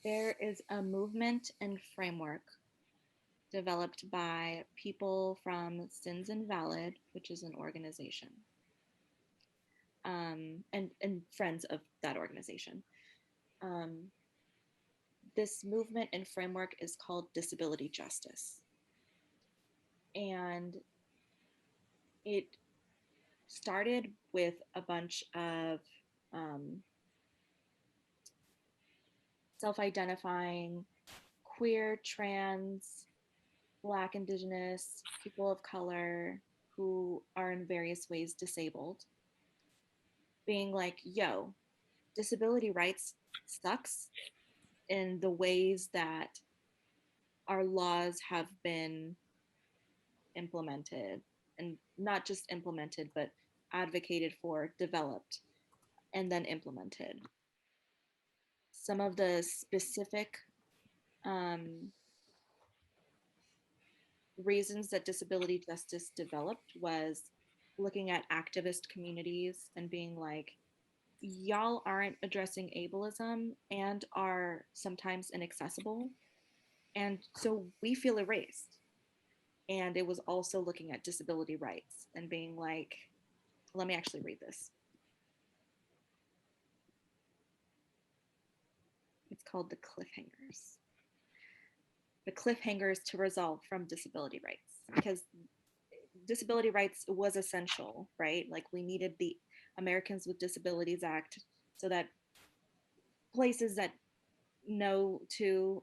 there is a movement and framework developed by people from Sins Invalid, which is an organization, and friends of that organization. This movement and framework is called disability justice. And it started with a bunch of self-identifying queer, trans, Black, Indigenous, people of color who are in various ways disabled, being like, yo, disability rights sucks in the ways that our laws have been implemented, and not just implemented, but advocated for, developed, and then implemented. Some of the specific reasons that disability justice developed was looking at activist communities and being like, y'all aren't addressing ableism and are sometimes inaccessible. And so we feel erased. And it was also looking at disability rights and being like, let me actually read this. It's called The Cliffhangers. The cliffhangers to resolve from disability rights, because disability rights was essential, right? Like we needed the Americans with Disabilities Act so that places that know to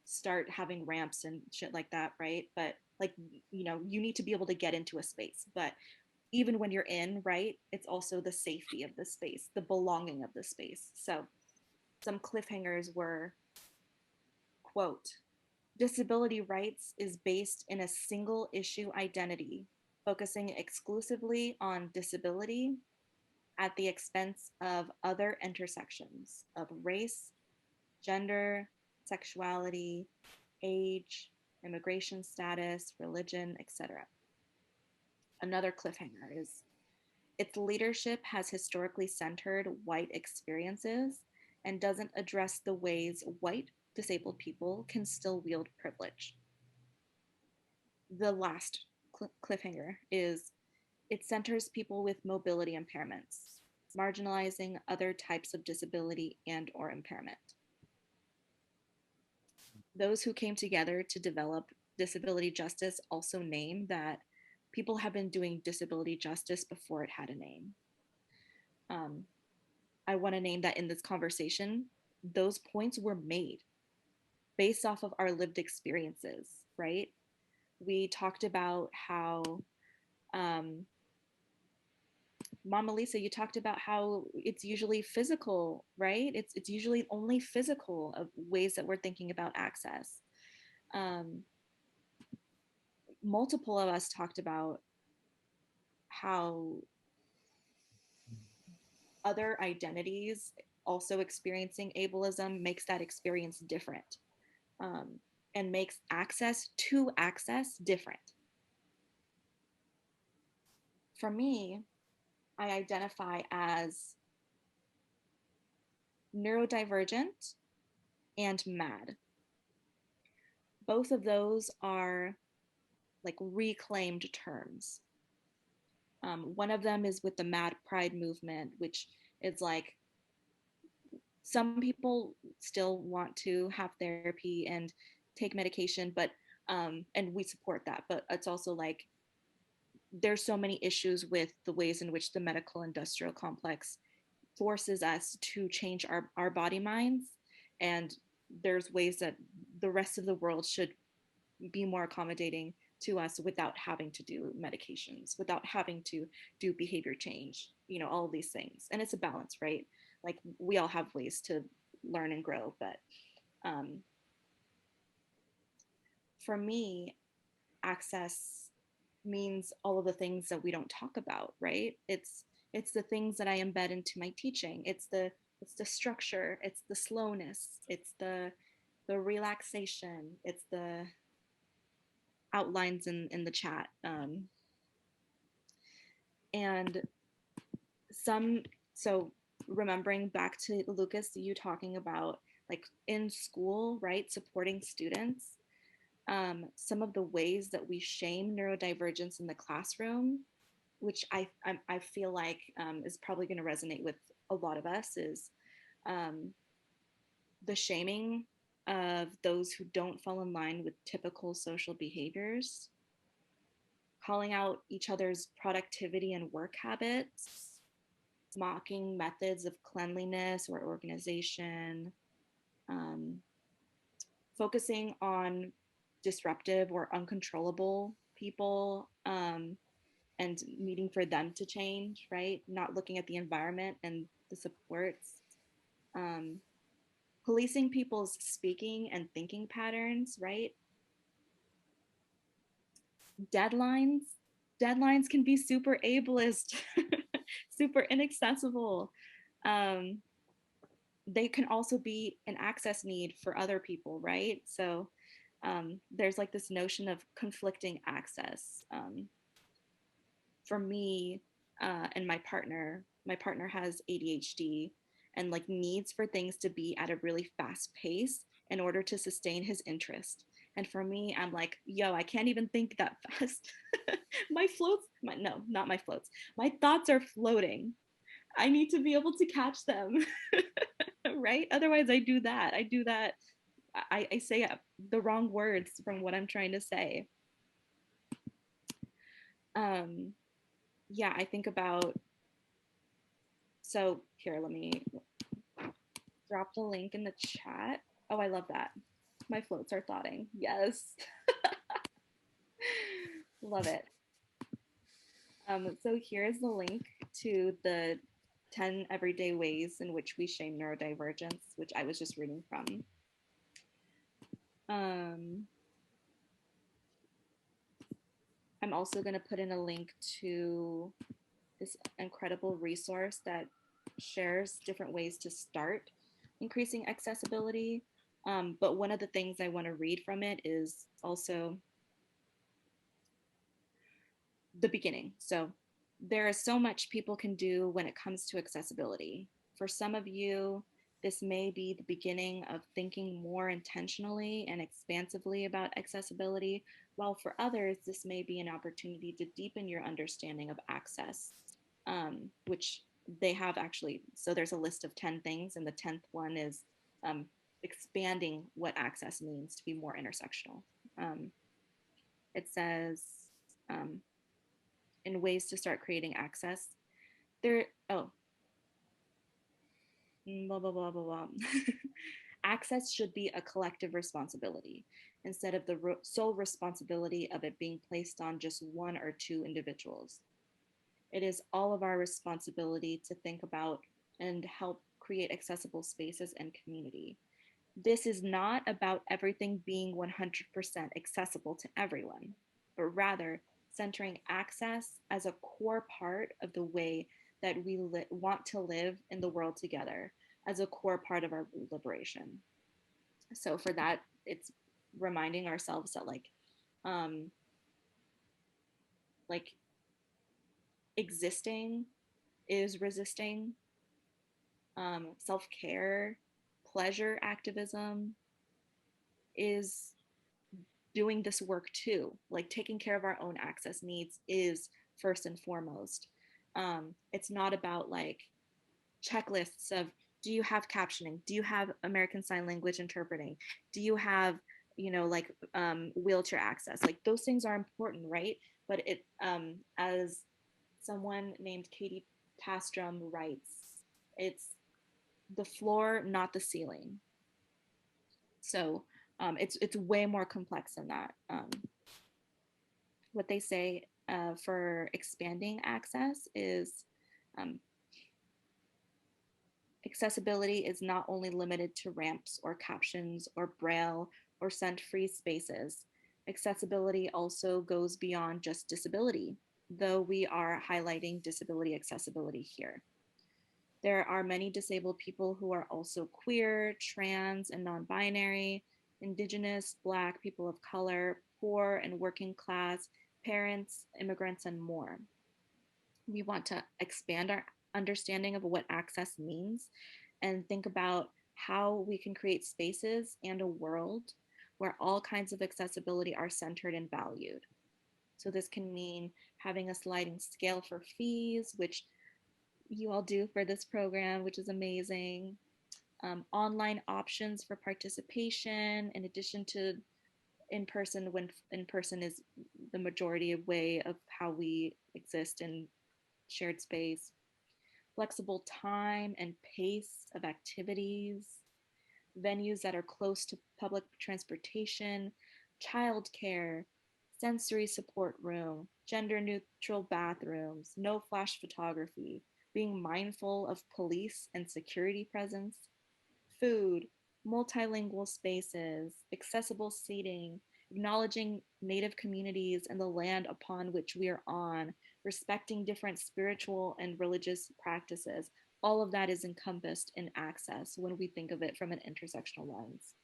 start having ramps and shit like that, right? But like, you know, you need to be able to get into a space. But even when you're in, right, it's also the safety of the space, the belonging of the space. So some cliffhangers were, quote, disability rights is based in a single issue identity, focusing exclusively on disability at the expense of other intersections of race, gender, sexuality, age, immigration status, religion, etc. Another cliffhanger is its leadership has historically centered white experiences and doesn't address the ways white disabled people can still wield privilege. The last cliffhanger is it centers people with mobility impairments, marginalizing other types of disability and or impairment. Those who came together to develop disability justice also name that people have been doing disability justice before it had a name. I want to name that in this conversation, those points were made based off of our lived experiences, right? We talked about how, Mama Lisa, you talked about how it's usually physical, right? It's usually only physical of ways that we're thinking about access. Multiple of us talked about how other identities also experiencing ableism makes that experience different, and makes access to access different. For me, I identify as neurodivergent and MAD. Both of those are like reclaimed terms. One of them is with the Mad Pride movement, which is like some people still want to have therapy and take medication, but and we support that. But it's also like there's so many issues with the ways in which the medical industrial complex forces us to change our body minds, and there's ways that the rest of the world should be more accommodating to us without having to do medications, without having to do behavior change, you know, all of these things. And it's a balance, right? Like we all have ways to learn and grow, but for me, access means all of the things that we don't talk about, right? It's the things that I embed into my teaching. It's the structure, it's the slowness, it's the relaxation, it's the outlines in the chat. And so remembering back to Lucas, you talking about like in school, right, supporting students, some of the ways that we shame neurodivergence in the classroom, which I feel like is probably going to resonate with a lot of us, is the shaming of those who don't fall in line with typical social behaviors calling out each other's productivity and work habits, mocking methods of cleanliness or organization, focusing on disruptive or uncontrollable people, and needing for them to change, right? Not looking at the environment and the supports. Policing people's speaking and thinking patterns, right? Deadlines. Deadlines can be super ableist, super inaccessible. They can also be an access need for other people, right? So there's like this notion of conflicting access. For me and my partner has ADHD and like needs for things to be at a really fast pace in order to sustain his interest. And for me, I'm like, yo, I can't even think that fast. No, not my floats. My thoughts are floating. I need to be able to catch them, right? Otherwise, I do that. I say the wrong words from what I'm trying to say. Yeah, I think about, so here, let me drop the link in the chat. Oh, I love that. My floats are thoughting. Yes. Love it. So here's the link to the 10 everyday ways in which we shame neurodivergence, which I was just reading from. I'm also going to put in a link to this incredible resource that shares different ways to start increasing accessibility. But one of the things I want to read from it is also the beginning. So there is so much people can do when it comes to accessibility. For some of you, this may be the beginning of thinking more intentionally and expansively about accessibility, while for others, this may be an opportunity to deepen your understanding of access, which they have actually. So there's a list of 10 things, and the 10th one is expanding what access means to be more intersectional. It says, in ways to start creating access. Blah, blah, blah, blah, blah. Access should be a collective responsibility instead of the sole responsibility of it being placed on just one or two individuals. It is all of our responsibility to think about and help create accessible spaces and community. This is not about everything being 100% accessible to everyone, but rather centering access as a core part of the way that we want to live in the world together, as a core part of our liberation. So for that, it's reminding ourselves that like existing is resisting. Self-care, pleasure activism is doing this work too. Like taking care of our own access needs is first and foremost. It's not about like checklists of, do you have captioning? Do you have American Sign Language interpreting? Do you have, like wheelchair access? Like those things are important, right? But it, as someone named Katie Pastrom writes, it's the floor, not the ceiling. So it's way more complex than that. What they say for expanding access is accessibility is not only limited to ramps or captions or braille or scent-free spaces. Accessibility also goes beyond just disability, though we are highlighting disability accessibility here. There are many disabled people who are also queer, trans, and non-binary, Indigenous, Black, people of color, poor and working class, parents, immigrants, and more. We want to expand our understanding of what access means and think about how we can create spaces and a world where all kinds of accessibility are centered and valued. So this can mean having a sliding scale for fees, which you all do for this program, which is amazing. Online options for participation, in addition to in person when in person is the majority of way of how we exist in shared space, flexible time and pace of activities, venues that are close to public transportation, childcare, sensory support room, gender neutral bathrooms, no flash photography, being mindful of police and security presence, food, multilingual spaces, accessible seating, acknowledging Native communities and the land upon which we are on, respecting different spiritual and religious practices. All of that is encompassed in access when we think of it from an intersectional lens.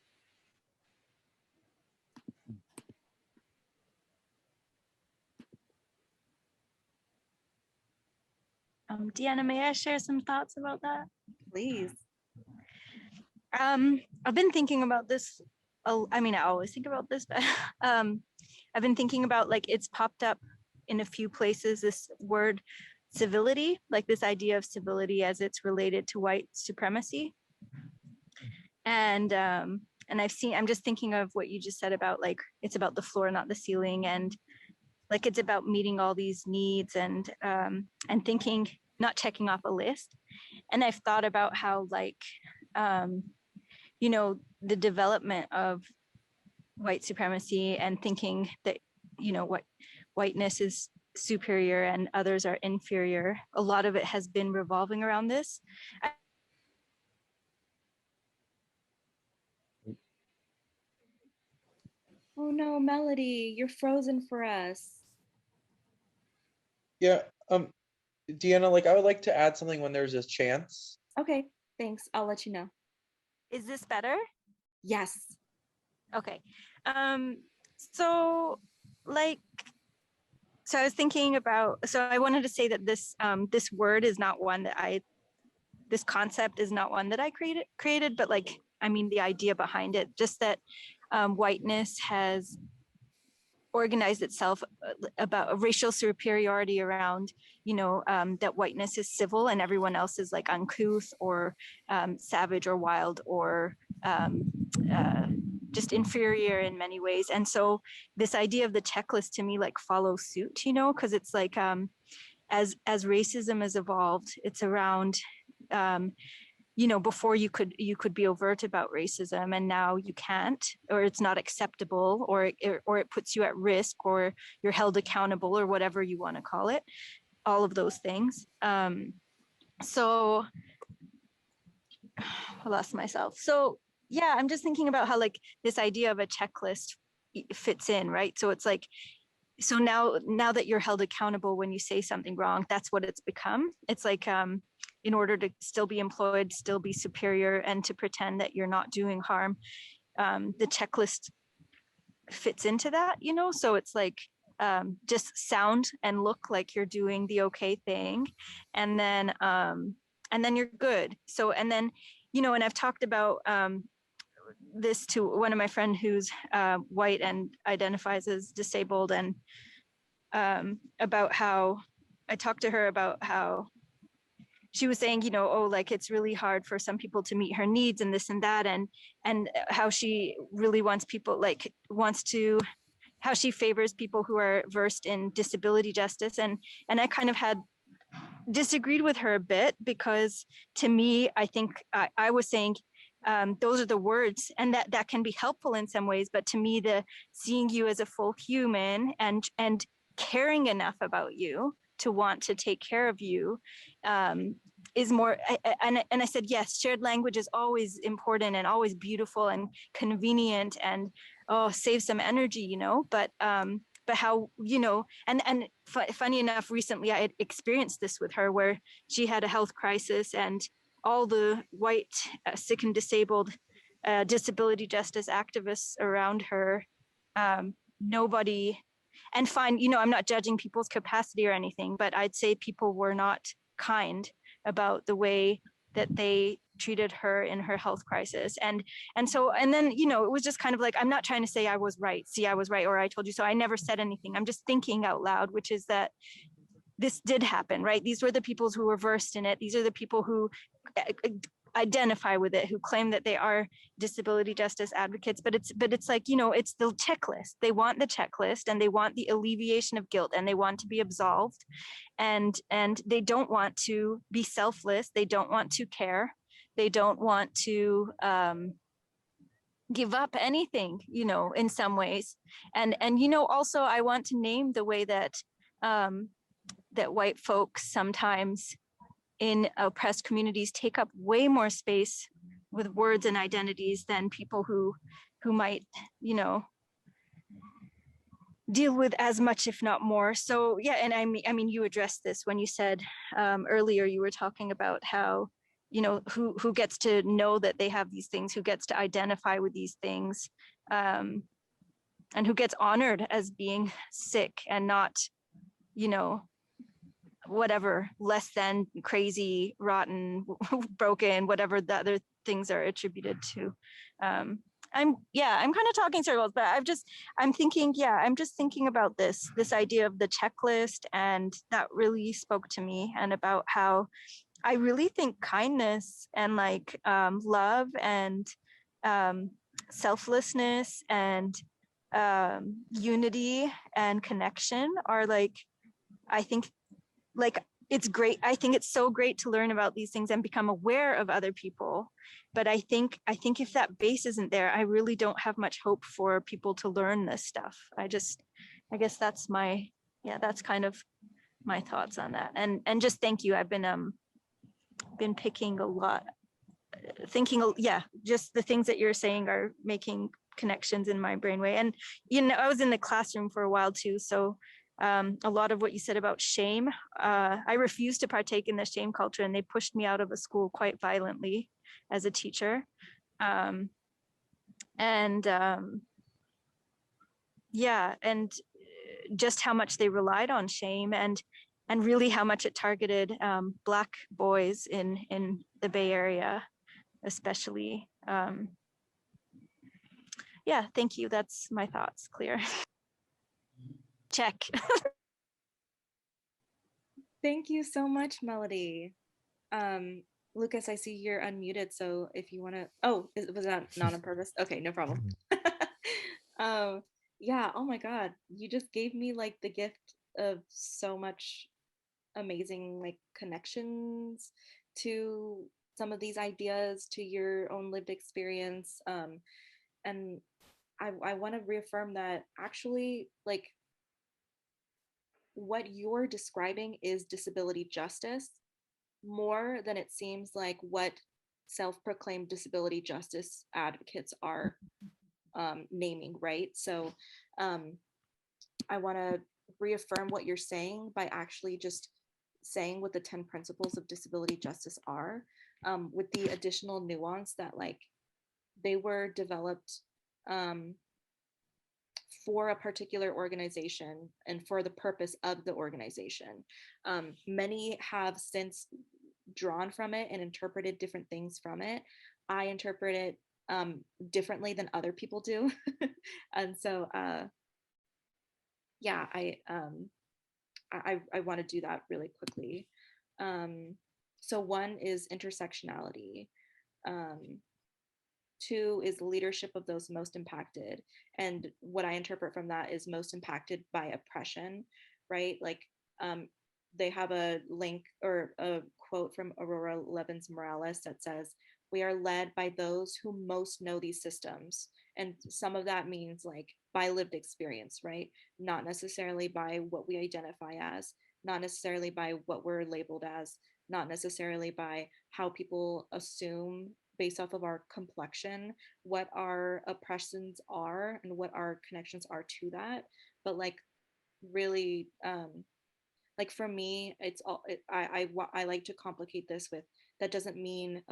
Deanna, may I share some thoughts about that? Please. I've been thinking about this. I mean, I always think about this, but I've been thinking about, like, it's popped up in a few places, this word civility, like this idea of civility as it's related to white supremacy. And I'm just thinking of what you just said about, like, it's about the floor, not the ceiling. And like, it's about meeting all these needs and thinking, not checking off a list. And I've thought about how, like, you know, the development of white supremacy and thinking that, you know, what whiteness is superior and others are inferior. A lot of it has been revolving around this. Oh no, Melody, you're frozen for us. Yeah, Deanna, like, I would like to add something when there's a chance. Okay, thanks. I'll let you know. Is this better? Yes. Okay. So, like, so I was thinking about, so I wanted to say that this this word is not one that this concept is not one that I created, but, like, I mean, the idea behind it, just that whiteness has organized itself about a racial superiority around, you know, that whiteness is civil and everyone else is, like, uncouth or savage or wild or just inferior in many ways. And so this idea of the checklist to me, like, follows suit, you know, because it's like, as racism has evolved, it's around, you know, before you could be overt about racism, and now you can't, or it's not acceptable, or it puts you at risk, or you're held accountable, or whatever you want to call it, all of those things. So I lost myself. So yeah, I'm just thinking about how, like, this idea of a checklist fits in, right? So it's like, so now that you're held accountable when you say something wrong, that's what it's become. It's like, in order to still be employed, still be superior, and to pretend that you're not doing harm, the checklist fits into that, you know? So it's like, just sound and look like you're doing the okay thing, and then you're good. So, and then, you know, and I've talked about this to one of my friends who's white and identifies as disabled, and about how I talked to her about how she was saying, you know, oh, like, it's really hard for some people to meet her needs and this and that, and how she really wants people, like, how she favors people who are versed in disability justice. And I kind of had disagreed with her a bit, because to me, I think I was saying, those are the words, and that can be helpful in some ways, but to me, the seeing you as a full human and caring enough about you to want to take care of you is more. And I said, yes, shared language is always important and always beautiful and convenient, and save some energy, you know, but how, you know, and funny enough, recently I had experienced this with her, where she had a health crisis, and all the white sick and disabled disability justice activists around her, nobody, and fine, you know, I'm not judging people's capacity or anything, but I'd say people were not kind about the way that they treated her in her health crisis. And then, you know, it was just kind of like, I'm not trying to say I was right, see, I was right, or I told you so. I never said anything. I'm just thinking out loud, which is that this did happen, right? These were the people who were versed in it. These are the people who identify with it, who claim that they are disability justice advocates, but it's like, you know, it's the checklist. They want the checklist, and they want the alleviation of guilt, and they want to be absolved, and they don't want to be selfless. They don't want to care. They don't want to give up anything, you know, in some ways. And you know, also I want to name the way that that white folks sometimes in oppressed communities take up way more space with words and identities than people who might, you know, deal with as much, if not more. So yeah, and I mean, you addressed this when you said earlier, you were talking about how, you know, who gets to know that they have these things, who gets to identify with these things, and who gets honored as being sick and not, you know, whatever, less than, crazy, rotten, broken, whatever the other things are attributed to. I'm kind of talking circles, but I'm just thinking about this idea of the checklist, and that really spoke to me, and about how I really think kindness and like love and selflessness and unity and connection are like, I think, like, it's great. I think it's so great to learn about these things and become aware of other people. But I think if that base isn't there, I really don't have much hope for people to learn this stuff. I guess that's that's kind of my thoughts on that. And just thank you. I've been picking a lot, thinking, just the things that you're saying are making connections in my brainwave. And, you know, I was in the classroom for a while too. So a lot of what you said about shame, I refused to partake in the shame culture, and they pushed me out of a school quite violently as a teacher. And just how much they relied on shame, and really how much it targeted Black boys in the Bay Area, especially. Thank you. That's my thoughts. Clear. Check. Thank you so much, Melody. Lucas, I see you're unmuted, so if you want to, was that not on purpose? Okay, no problem. Yeah, oh my God, you just gave me like the gift of so much amazing like connections to some of these ideas, to your own lived experience. And I want to reaffirm that actually, like, what you're describing is disability justice more than it seems like what self-proclaimed disability justice advocates are naming, right? So I want to reaffirm what you're saying by actually just saying what the 10 principles of disability justice are, with the additional nuance that like they were developed for a particular organization and for the purpose of the organization. Many have since drawn from it and interpreted different things from it. I interpret it differently than other people do. And so I want to do that really quickly. So one is intersectionality. Two is leadership of those most impacted. And what I interpret from that is most impacted by oppression, right? Like they have a link or a quote from Aurora Levins Morales that says, "We are led by those who most know these systems." And some of that means like by lived experience, right? Not necessarily by what we identify as, not necessarily by what we're labeled as, not necessarily by how people assume based off of our complexion what our oppressions are and what our connections are to that, but like really like for me it's all I like to complicate this with, that doesn't mean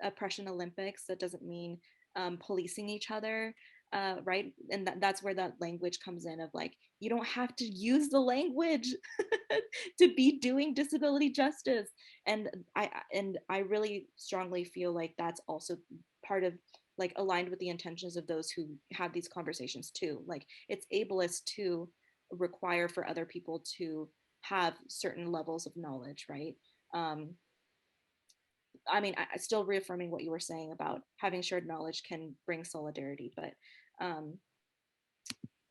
oppression Olympics, that doesn't mean policing each other, right? And that's where that language comes in of like, you don't have to use the language to be doing disability justice. And I really strongly feel like that's also part of like aligned with the intentions of those who have these conversations too. Like it's ableist to require for other people to have certain levels of knowledge, right? I mean, still reaffirming what you were saying about having shared knowledge can bring solidarity, but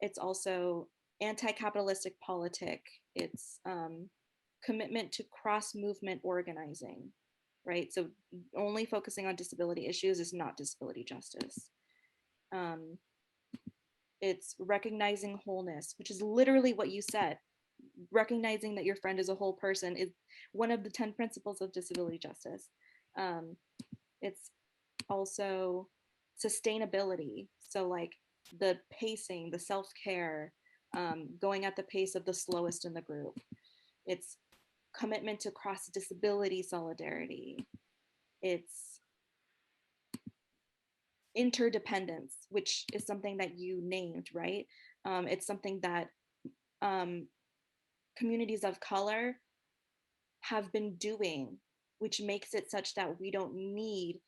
it's also anti-capitalistic politic. It's commitment to cross-movement organizing, right? So only focusing on disability issues is not disability justice. It's recognizing wholeness, which is literally what you said. Recognizing that your friend is a whole person is one of the 10 principles of disability justice. It's also sustainability. So like the pacing, the self-care, going at the pace of the slowest in the group. It's commitment to cross-disability solidarity. It's interdependence, which is something that you named, right? It's something that communities of color have been doing, which makes it such that we don't need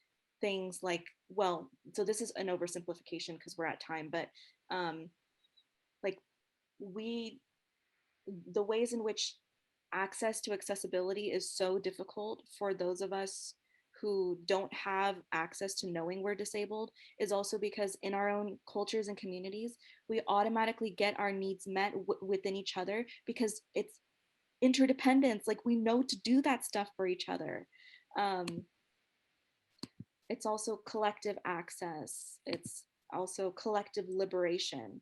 things like, well, so this is an oversimplification because we're at time, but like the ways in which access to accessibility is so difficult for those of us who don't have access to knowing we're disabled is also because in our own cultures and communities, we automatically get our needs met within each other because it's interdependence. Like we know to do that stuff for each other. It's also collective access. It's also collective liberation.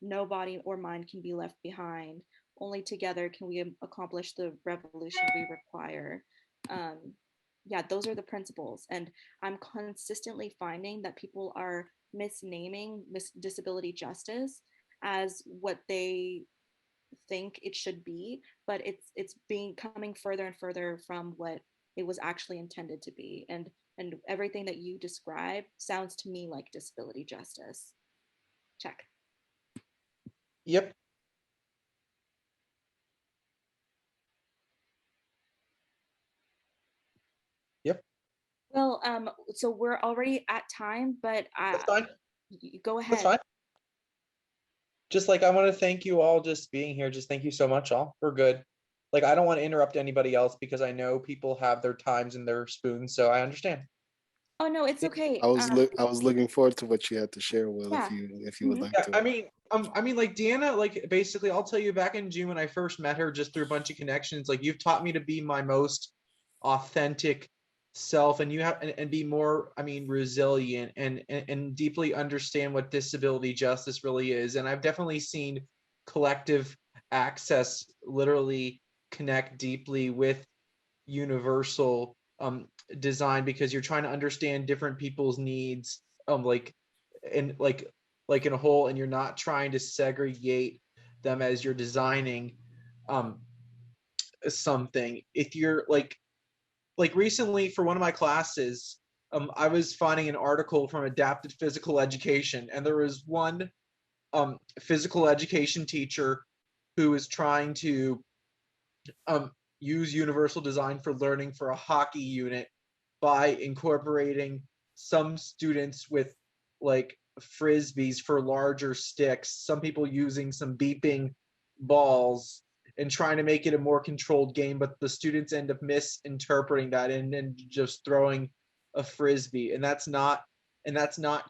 No body or mind can be left behind. Only together can we accomplish the revolution we require. Yeah, those are the principles. And I'm consistently finding that people are misnaming disability justice as what they think it should be, but it's being coming further and further from what it was actually intended to be. And everything that you describe sounds to me like disability justice. Check. Yep. Yep. Well, so we're already at time, but That's fine. Go That's ahead. fine. Just like I want to thank you all just being here. Just thank you so much, all. We're good. Like I don't want to interrupt anybody else because I know people have their times and their spoons, so I understand. Oh no, it's okay. I was looking forward to what you had to share, Will, Yeah. if you would like Yeah, to. I mean, like Deanna, like basically, I'll tell you, back in June when I first met her, just through a bunch of connections, like you've taught me to be my most authentic self, and you have and be more, I mean, resilient and deeply understand what disability justice really is. And I've definitely seen collective access literally connect deeply with universal design because you're trying to understand different people's needs, like and like in a whole, and you're not trying to segregate them as you're designing something. If you're like recently for one of my classes, I was finding an article from Adapted Physical Education, and there was one physical education teacher who is trying to use universal design for learning for a hockey unit by incorporating some students with like frisbees for larger sticks, some people using some beeping balls and trying to make it a more controlled game, but the students end up misinterpreting that and just throwing a frisbee, and that's not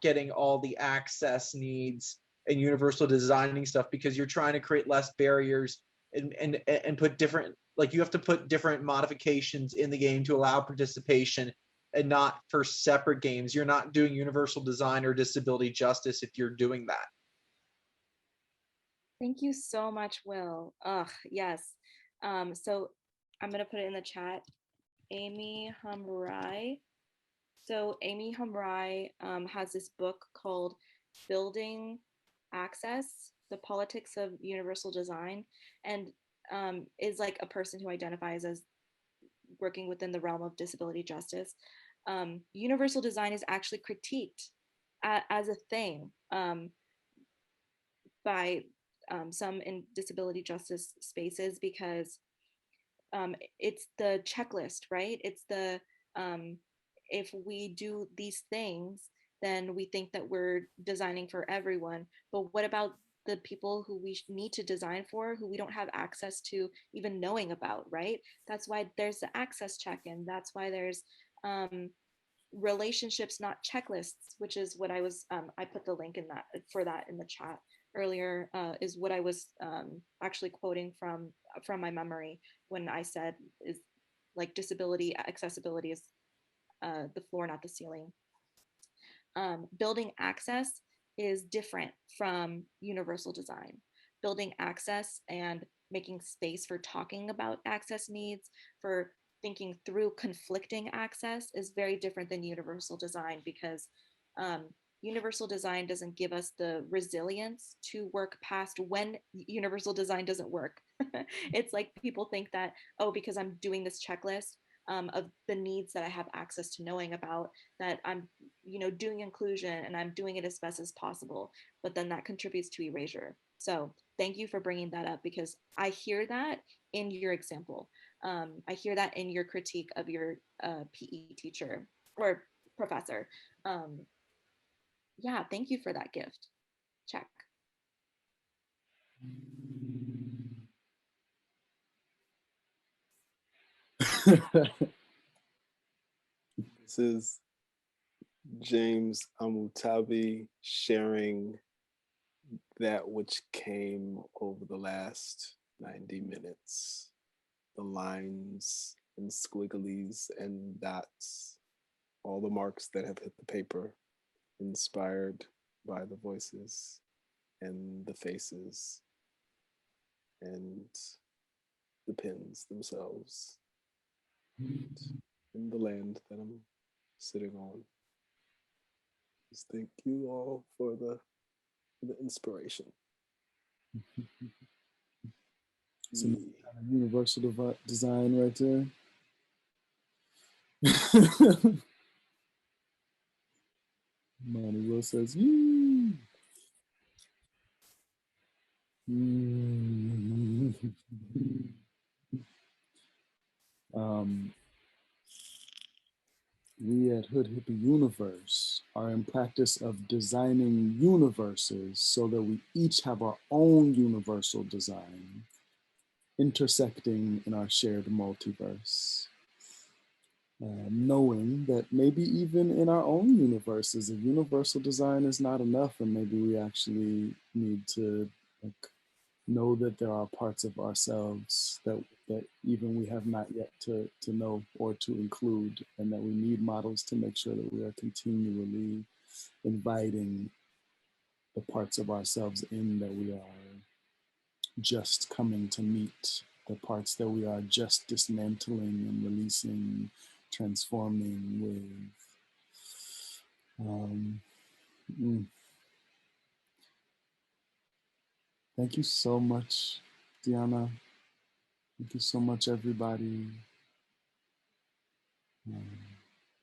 getting all the access needs and universal designing stuff, because you're trying to create less barriers and put different, like you have to put different modifications in the game to allow participation and not for separate games. You're not doing universal design or disability justice if you're doing that. Thank you so much, Will. Yes. So I'm gonna put it in the chat. Amy Hamrai. So Amy Hamrai has this book called Building Access, The Politics of Universal Design, and is like a person who identifies as working within the realm of disability justice. Universal design is actually critiqued as a thing by some in disability justice spaces because it's the checklist, right? It's the if we do these things, then we think that we're designing for everyone. But what about the people who we need to design for, who we don't have access to even knowing about, right? That's why there's the access check-in. That's why there's relationships, not checklists, which is what I was, I put the link in that for that in the chat earlier, is what I was actually quoting from my memory when I said is like disability accessibility is the floor, not the ceiling. Building access is different from universal design. Building access and making space for talking about access needs, for thinking through conflicting access is very different than universal design, because universal design doesn't give us the resilience to work past when universal design doesn't work. It's like people think that, oh, because I'm doing this checklist of the needs that I have access to knowing about, that I'm, doing inclusion and I'm doing it as best as possible, but then that contributes to erasure. So thank you for bringing that up, because I hear that in your example. I hear that in your critique of your PE teacher or professor. Yeah, thank you for that gift. Check. This is James Amutabi sharing that which came over the last 90 minutes. The lines and squigglies and dots, all the marks that have hit the paper, inspired by the voices and the faces and the pins themselves, and the land that I'm sitting on. Just thank you all for the inspiration. Some kind of universal design right there. Monty Will says, "Yee." We at Hood Hippie Universe are in practice of designing universes so that we each have our own universal design, intersecting in our shared multiverse. Knowing that maybe even in our own universes, a universal design is not enough, and maybe we actually need to know that there are parts of ourselves that even we have not yet to know or to include, and that we need models to make sure that we are continually inviting the parts of ourselves in that we are just coming to meet, the parts that we are just dismantling and releasing, transforming with. Thank you so much, Diana. Thank you so much, everybody.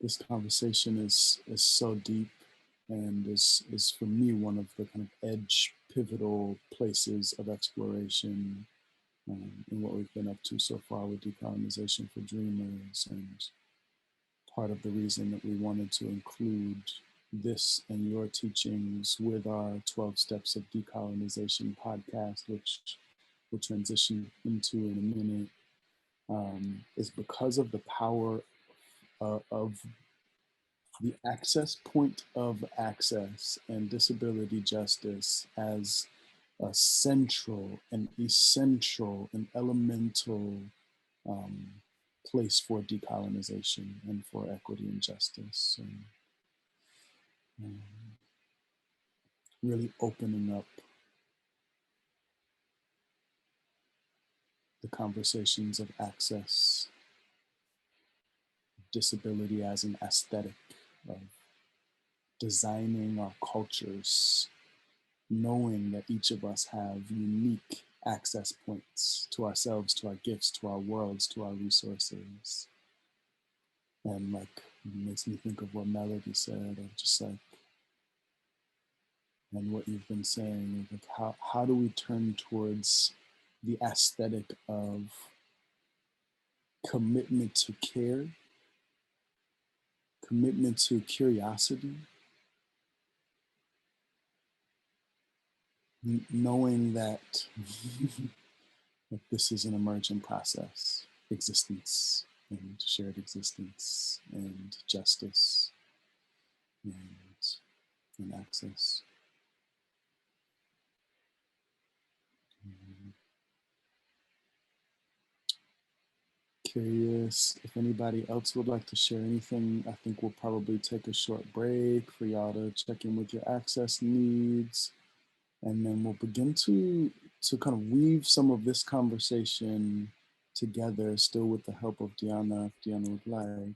This conversation is so deep, and is for me one of the kind of edge pivotal places of exploration in what we've been up to so far with decolonization for dreamers, and part of the reason that we wanted to include this and your teachings with our 12 Steps of Decolonization podcast, which we'll transition into in a minute, is because of the power of the access point of access and disability justice as a central and essential and elemental place for decolonization and for equity and justice. And really opening up the conversations of access, disability as an aesthetic, of designing our cultures, knowing that each of us have unique access points to ourselves, to our gifts, to our worlds, to our resources. And like, it makes me think of what Melody said, of just like, and what you've been saying, like how do we turn towards the aesthetic of commitment to care, commitment to curiosity, knowing that, that this is an emergent process, existence, and shared existence and justice and access. Curious if anybody else would like to share anything. I think we'll probably take a short break for y'all to check in with your access needs. And then we'll begin to kind of weave some of this conversation together, still with the help of Deanna, if Deanna would like,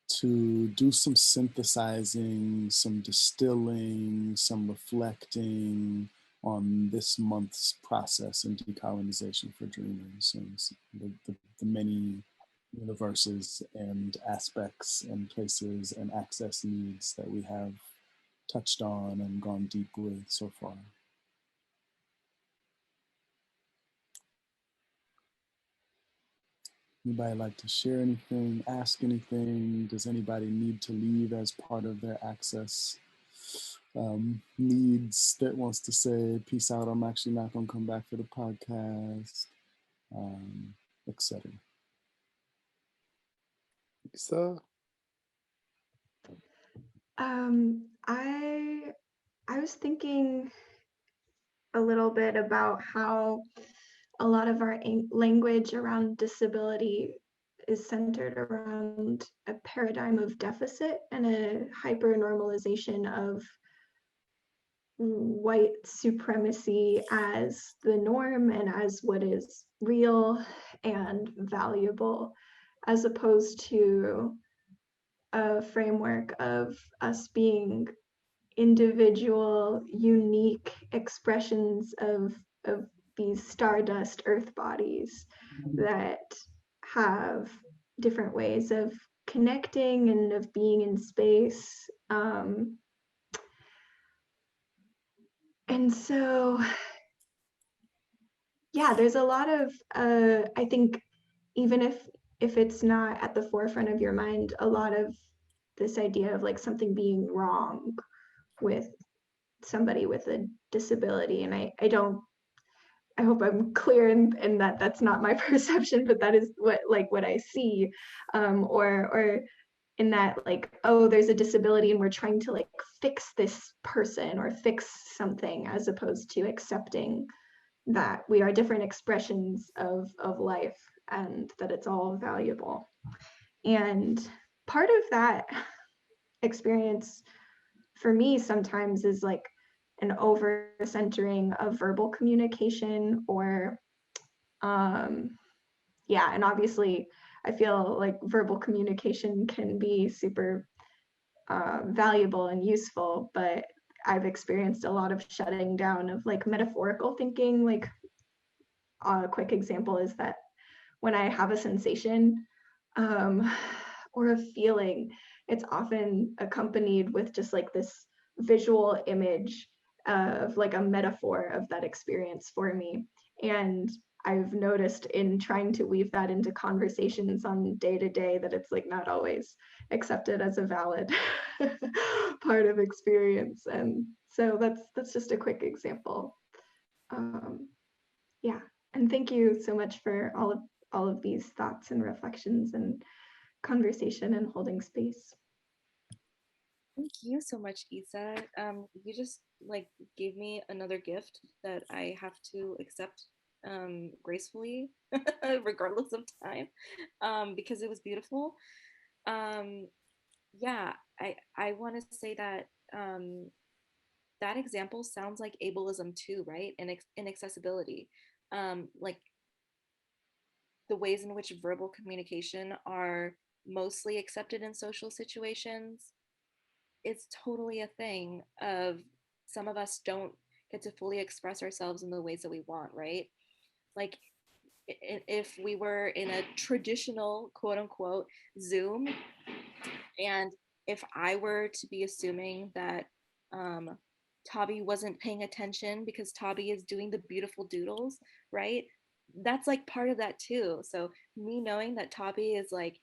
to do some synthesizing, some distilling, some reflecting on this month's process in decolonization for dreamers and the many universes and aspects and places and access needs that we have touched on and gone deep with so far. Anybody like to share anything, ask anything? Does anybody need to leave as part of their access needs that wants to say, peace out, I'm actually not gonna come back for the podcast, etc. So I was thinking a little bit about how a lot of our language around disability is centered around a paradigm of deficit and a hyper normalization of white supremacy as the norm and as what is real and valuable, as opposed to a framework of us being individual, unique expressions of these stardust earth bodies that have different ways of connecting and of being in space. And so, yeah, there's a lot of, I think, even if it's not at the forefront of your mind, a lot of this idea of like something being wrong with somebody with a disability. And I hope I'm clear in that that's not my perception, but that is what I see, or in that like, oh, there's a disability and we're trying to like fix this person or fix something, as opposed to accepting that we are different expressions of life and that it's all valuable. And part of that experience for me sometimes is like an over centering of verbal communication, or yeah, and obviously I feel like verbal communication can be super valuable and useful, but I've experienced a lot of shutting down of like metaphorical thinking. Like a quick example is that when I have a sensation or a feeling, it's often accompanied with just like this visual image of like a metaphor of that experience for me. And I've noticed in trying to weave that into conversations on day to day that it's like not always accepted as a valid part of experience. And so that's just a quick example. Yeah, and thank you so much for all of these thoughts and reflections and conversation and holding space. Thank you so much, Isa. You just like gave me another gift that I have to accept gracefully, regardless of time, because it was beautiful. Yeah, I want to say that that example sounds like ableism too, right? And inaccessibility, like the ways in which verbal communication are mostly accepted in social situations. It's totally a thing of some of us don't get to fully express ourselves in the ways that we want, right? Like if we were in a traditional quote unquote Zoom, and if I were to be assuming that Tabi wasn't paying attention because Tabi is doing the beautiful doodles, right? That's like part of that too. So me knowing that Tabi is like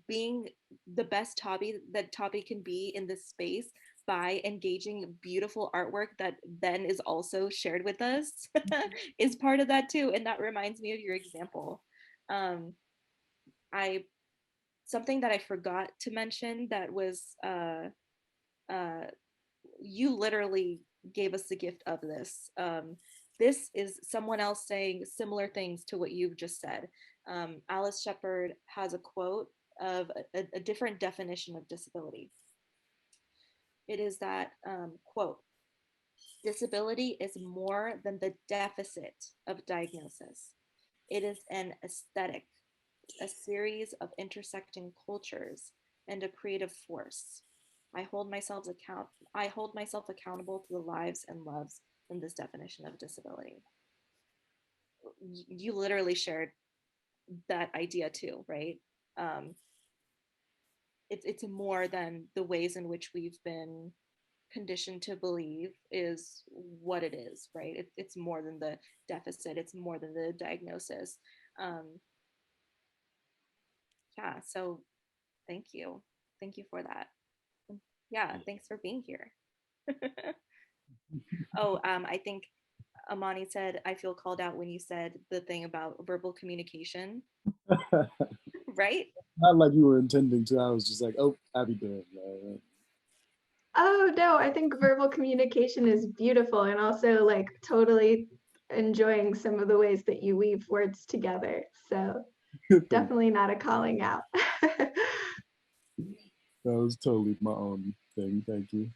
being the best Tabi that Tabi can be in this space by engaging beautiful artwork that then is also shared with us is part of that too. And that reminds me of your example. I something that I forgot to mention that was you literally gave us the gift of this. This is someone else saying similar things to what you've just said. Alice Shepard has a quote of a different definition of disability. It is that, quote, disability is more than the deficit of diagnosis. It is an aesthetic, a series of intersecting cultures, and a creative force. I hold myself accountable to the lives and loves in this definition of disability. You literally shared that idea too, right? It's more than the ways in which we've been conditioned to believe is what it is, right? It's more than the deficit. It's more than the diagnosis. Yeah. So thank you. Thank you for that. Yeah. Thanks for being here. Oh, I think Amani said, I feel called out when you said the thing about verbal communication, right? Not like you were intending to. I was just like, oh, Abby did. Oh no, I think verbal communication is beautiful, and also like totally enjoying some of the ways that you weave words together. So definitely not a calling out. That was totally my own thing. Thank you.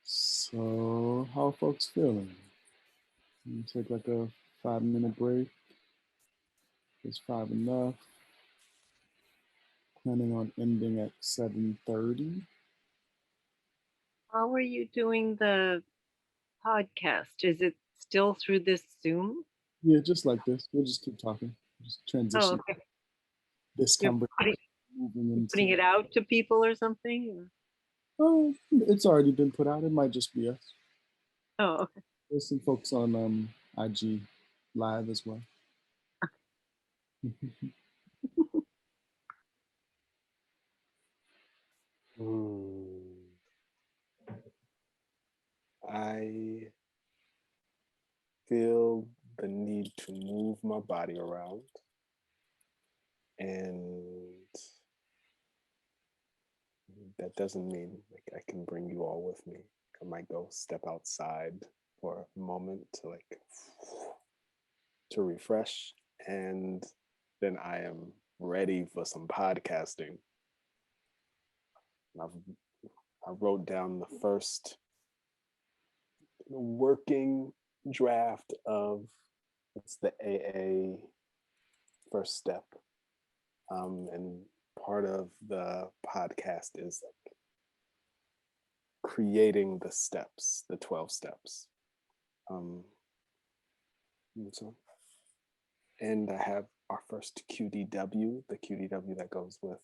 So, how are folks feeling? Take like a 5-minute break. Is 5 enough? Planning on ending at 7:30. How are you doing the podcast? Is it still through this Zoom? Yeah, just like this. We'll just keep talking. Just Oh, transition okay. this You're conversation moving putting into. it out to people or something? Oh, it's already been put out. It might just be us. Oh, okay. There's some folks on IG Live as well. I feel the need to move my body around, and that doesn't mean like I can bring you all with me. I might go step outside for a moment to refresh, and then I am ready for some podcasting. I've, I wrote down the first working draft of it's the AA first step. And part of the podcast is like creating the steps, the 12 steps. And so, and I have our first QDW, the QDW that goes with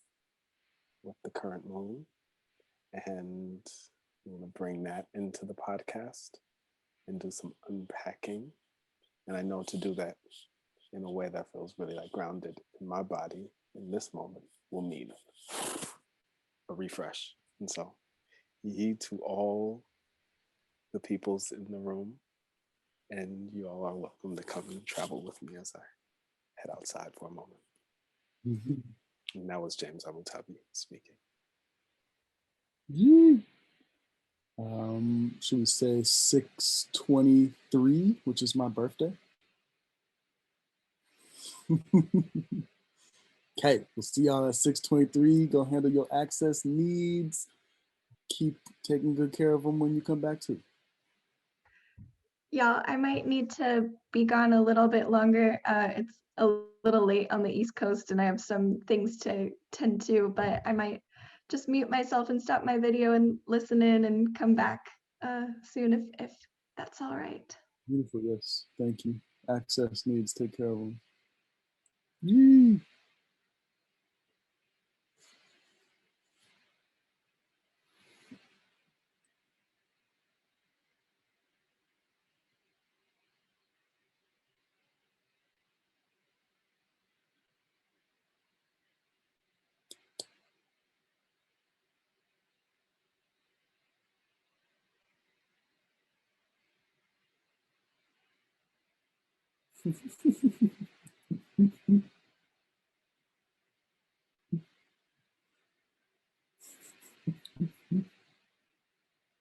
the current moon, and I'm going to bring that into the podcast and do some unpacking. And I know to do that in a way that feels really like grounded in my body in this moment will mean a refresh. And so, ye to all the peoples in the room, and you all are welcome to come and travel with me as I head outside for a moment. And that was James Amutabi speaking. Yeah. Should we say 6:23, which is my birthday? Okay, we'll see y'all at 6:23. Go handle your access needs. Keep taking good care of them when you come back too. Y'all, I might need to be gone a little bit longer. It's a little late on the East Coast and I have some things to tend to, but I might just mute myself and stop my video and listen in and come back soon if that's all right. Beautiful, yes. Thank you. Access needs, take care of them. Yee.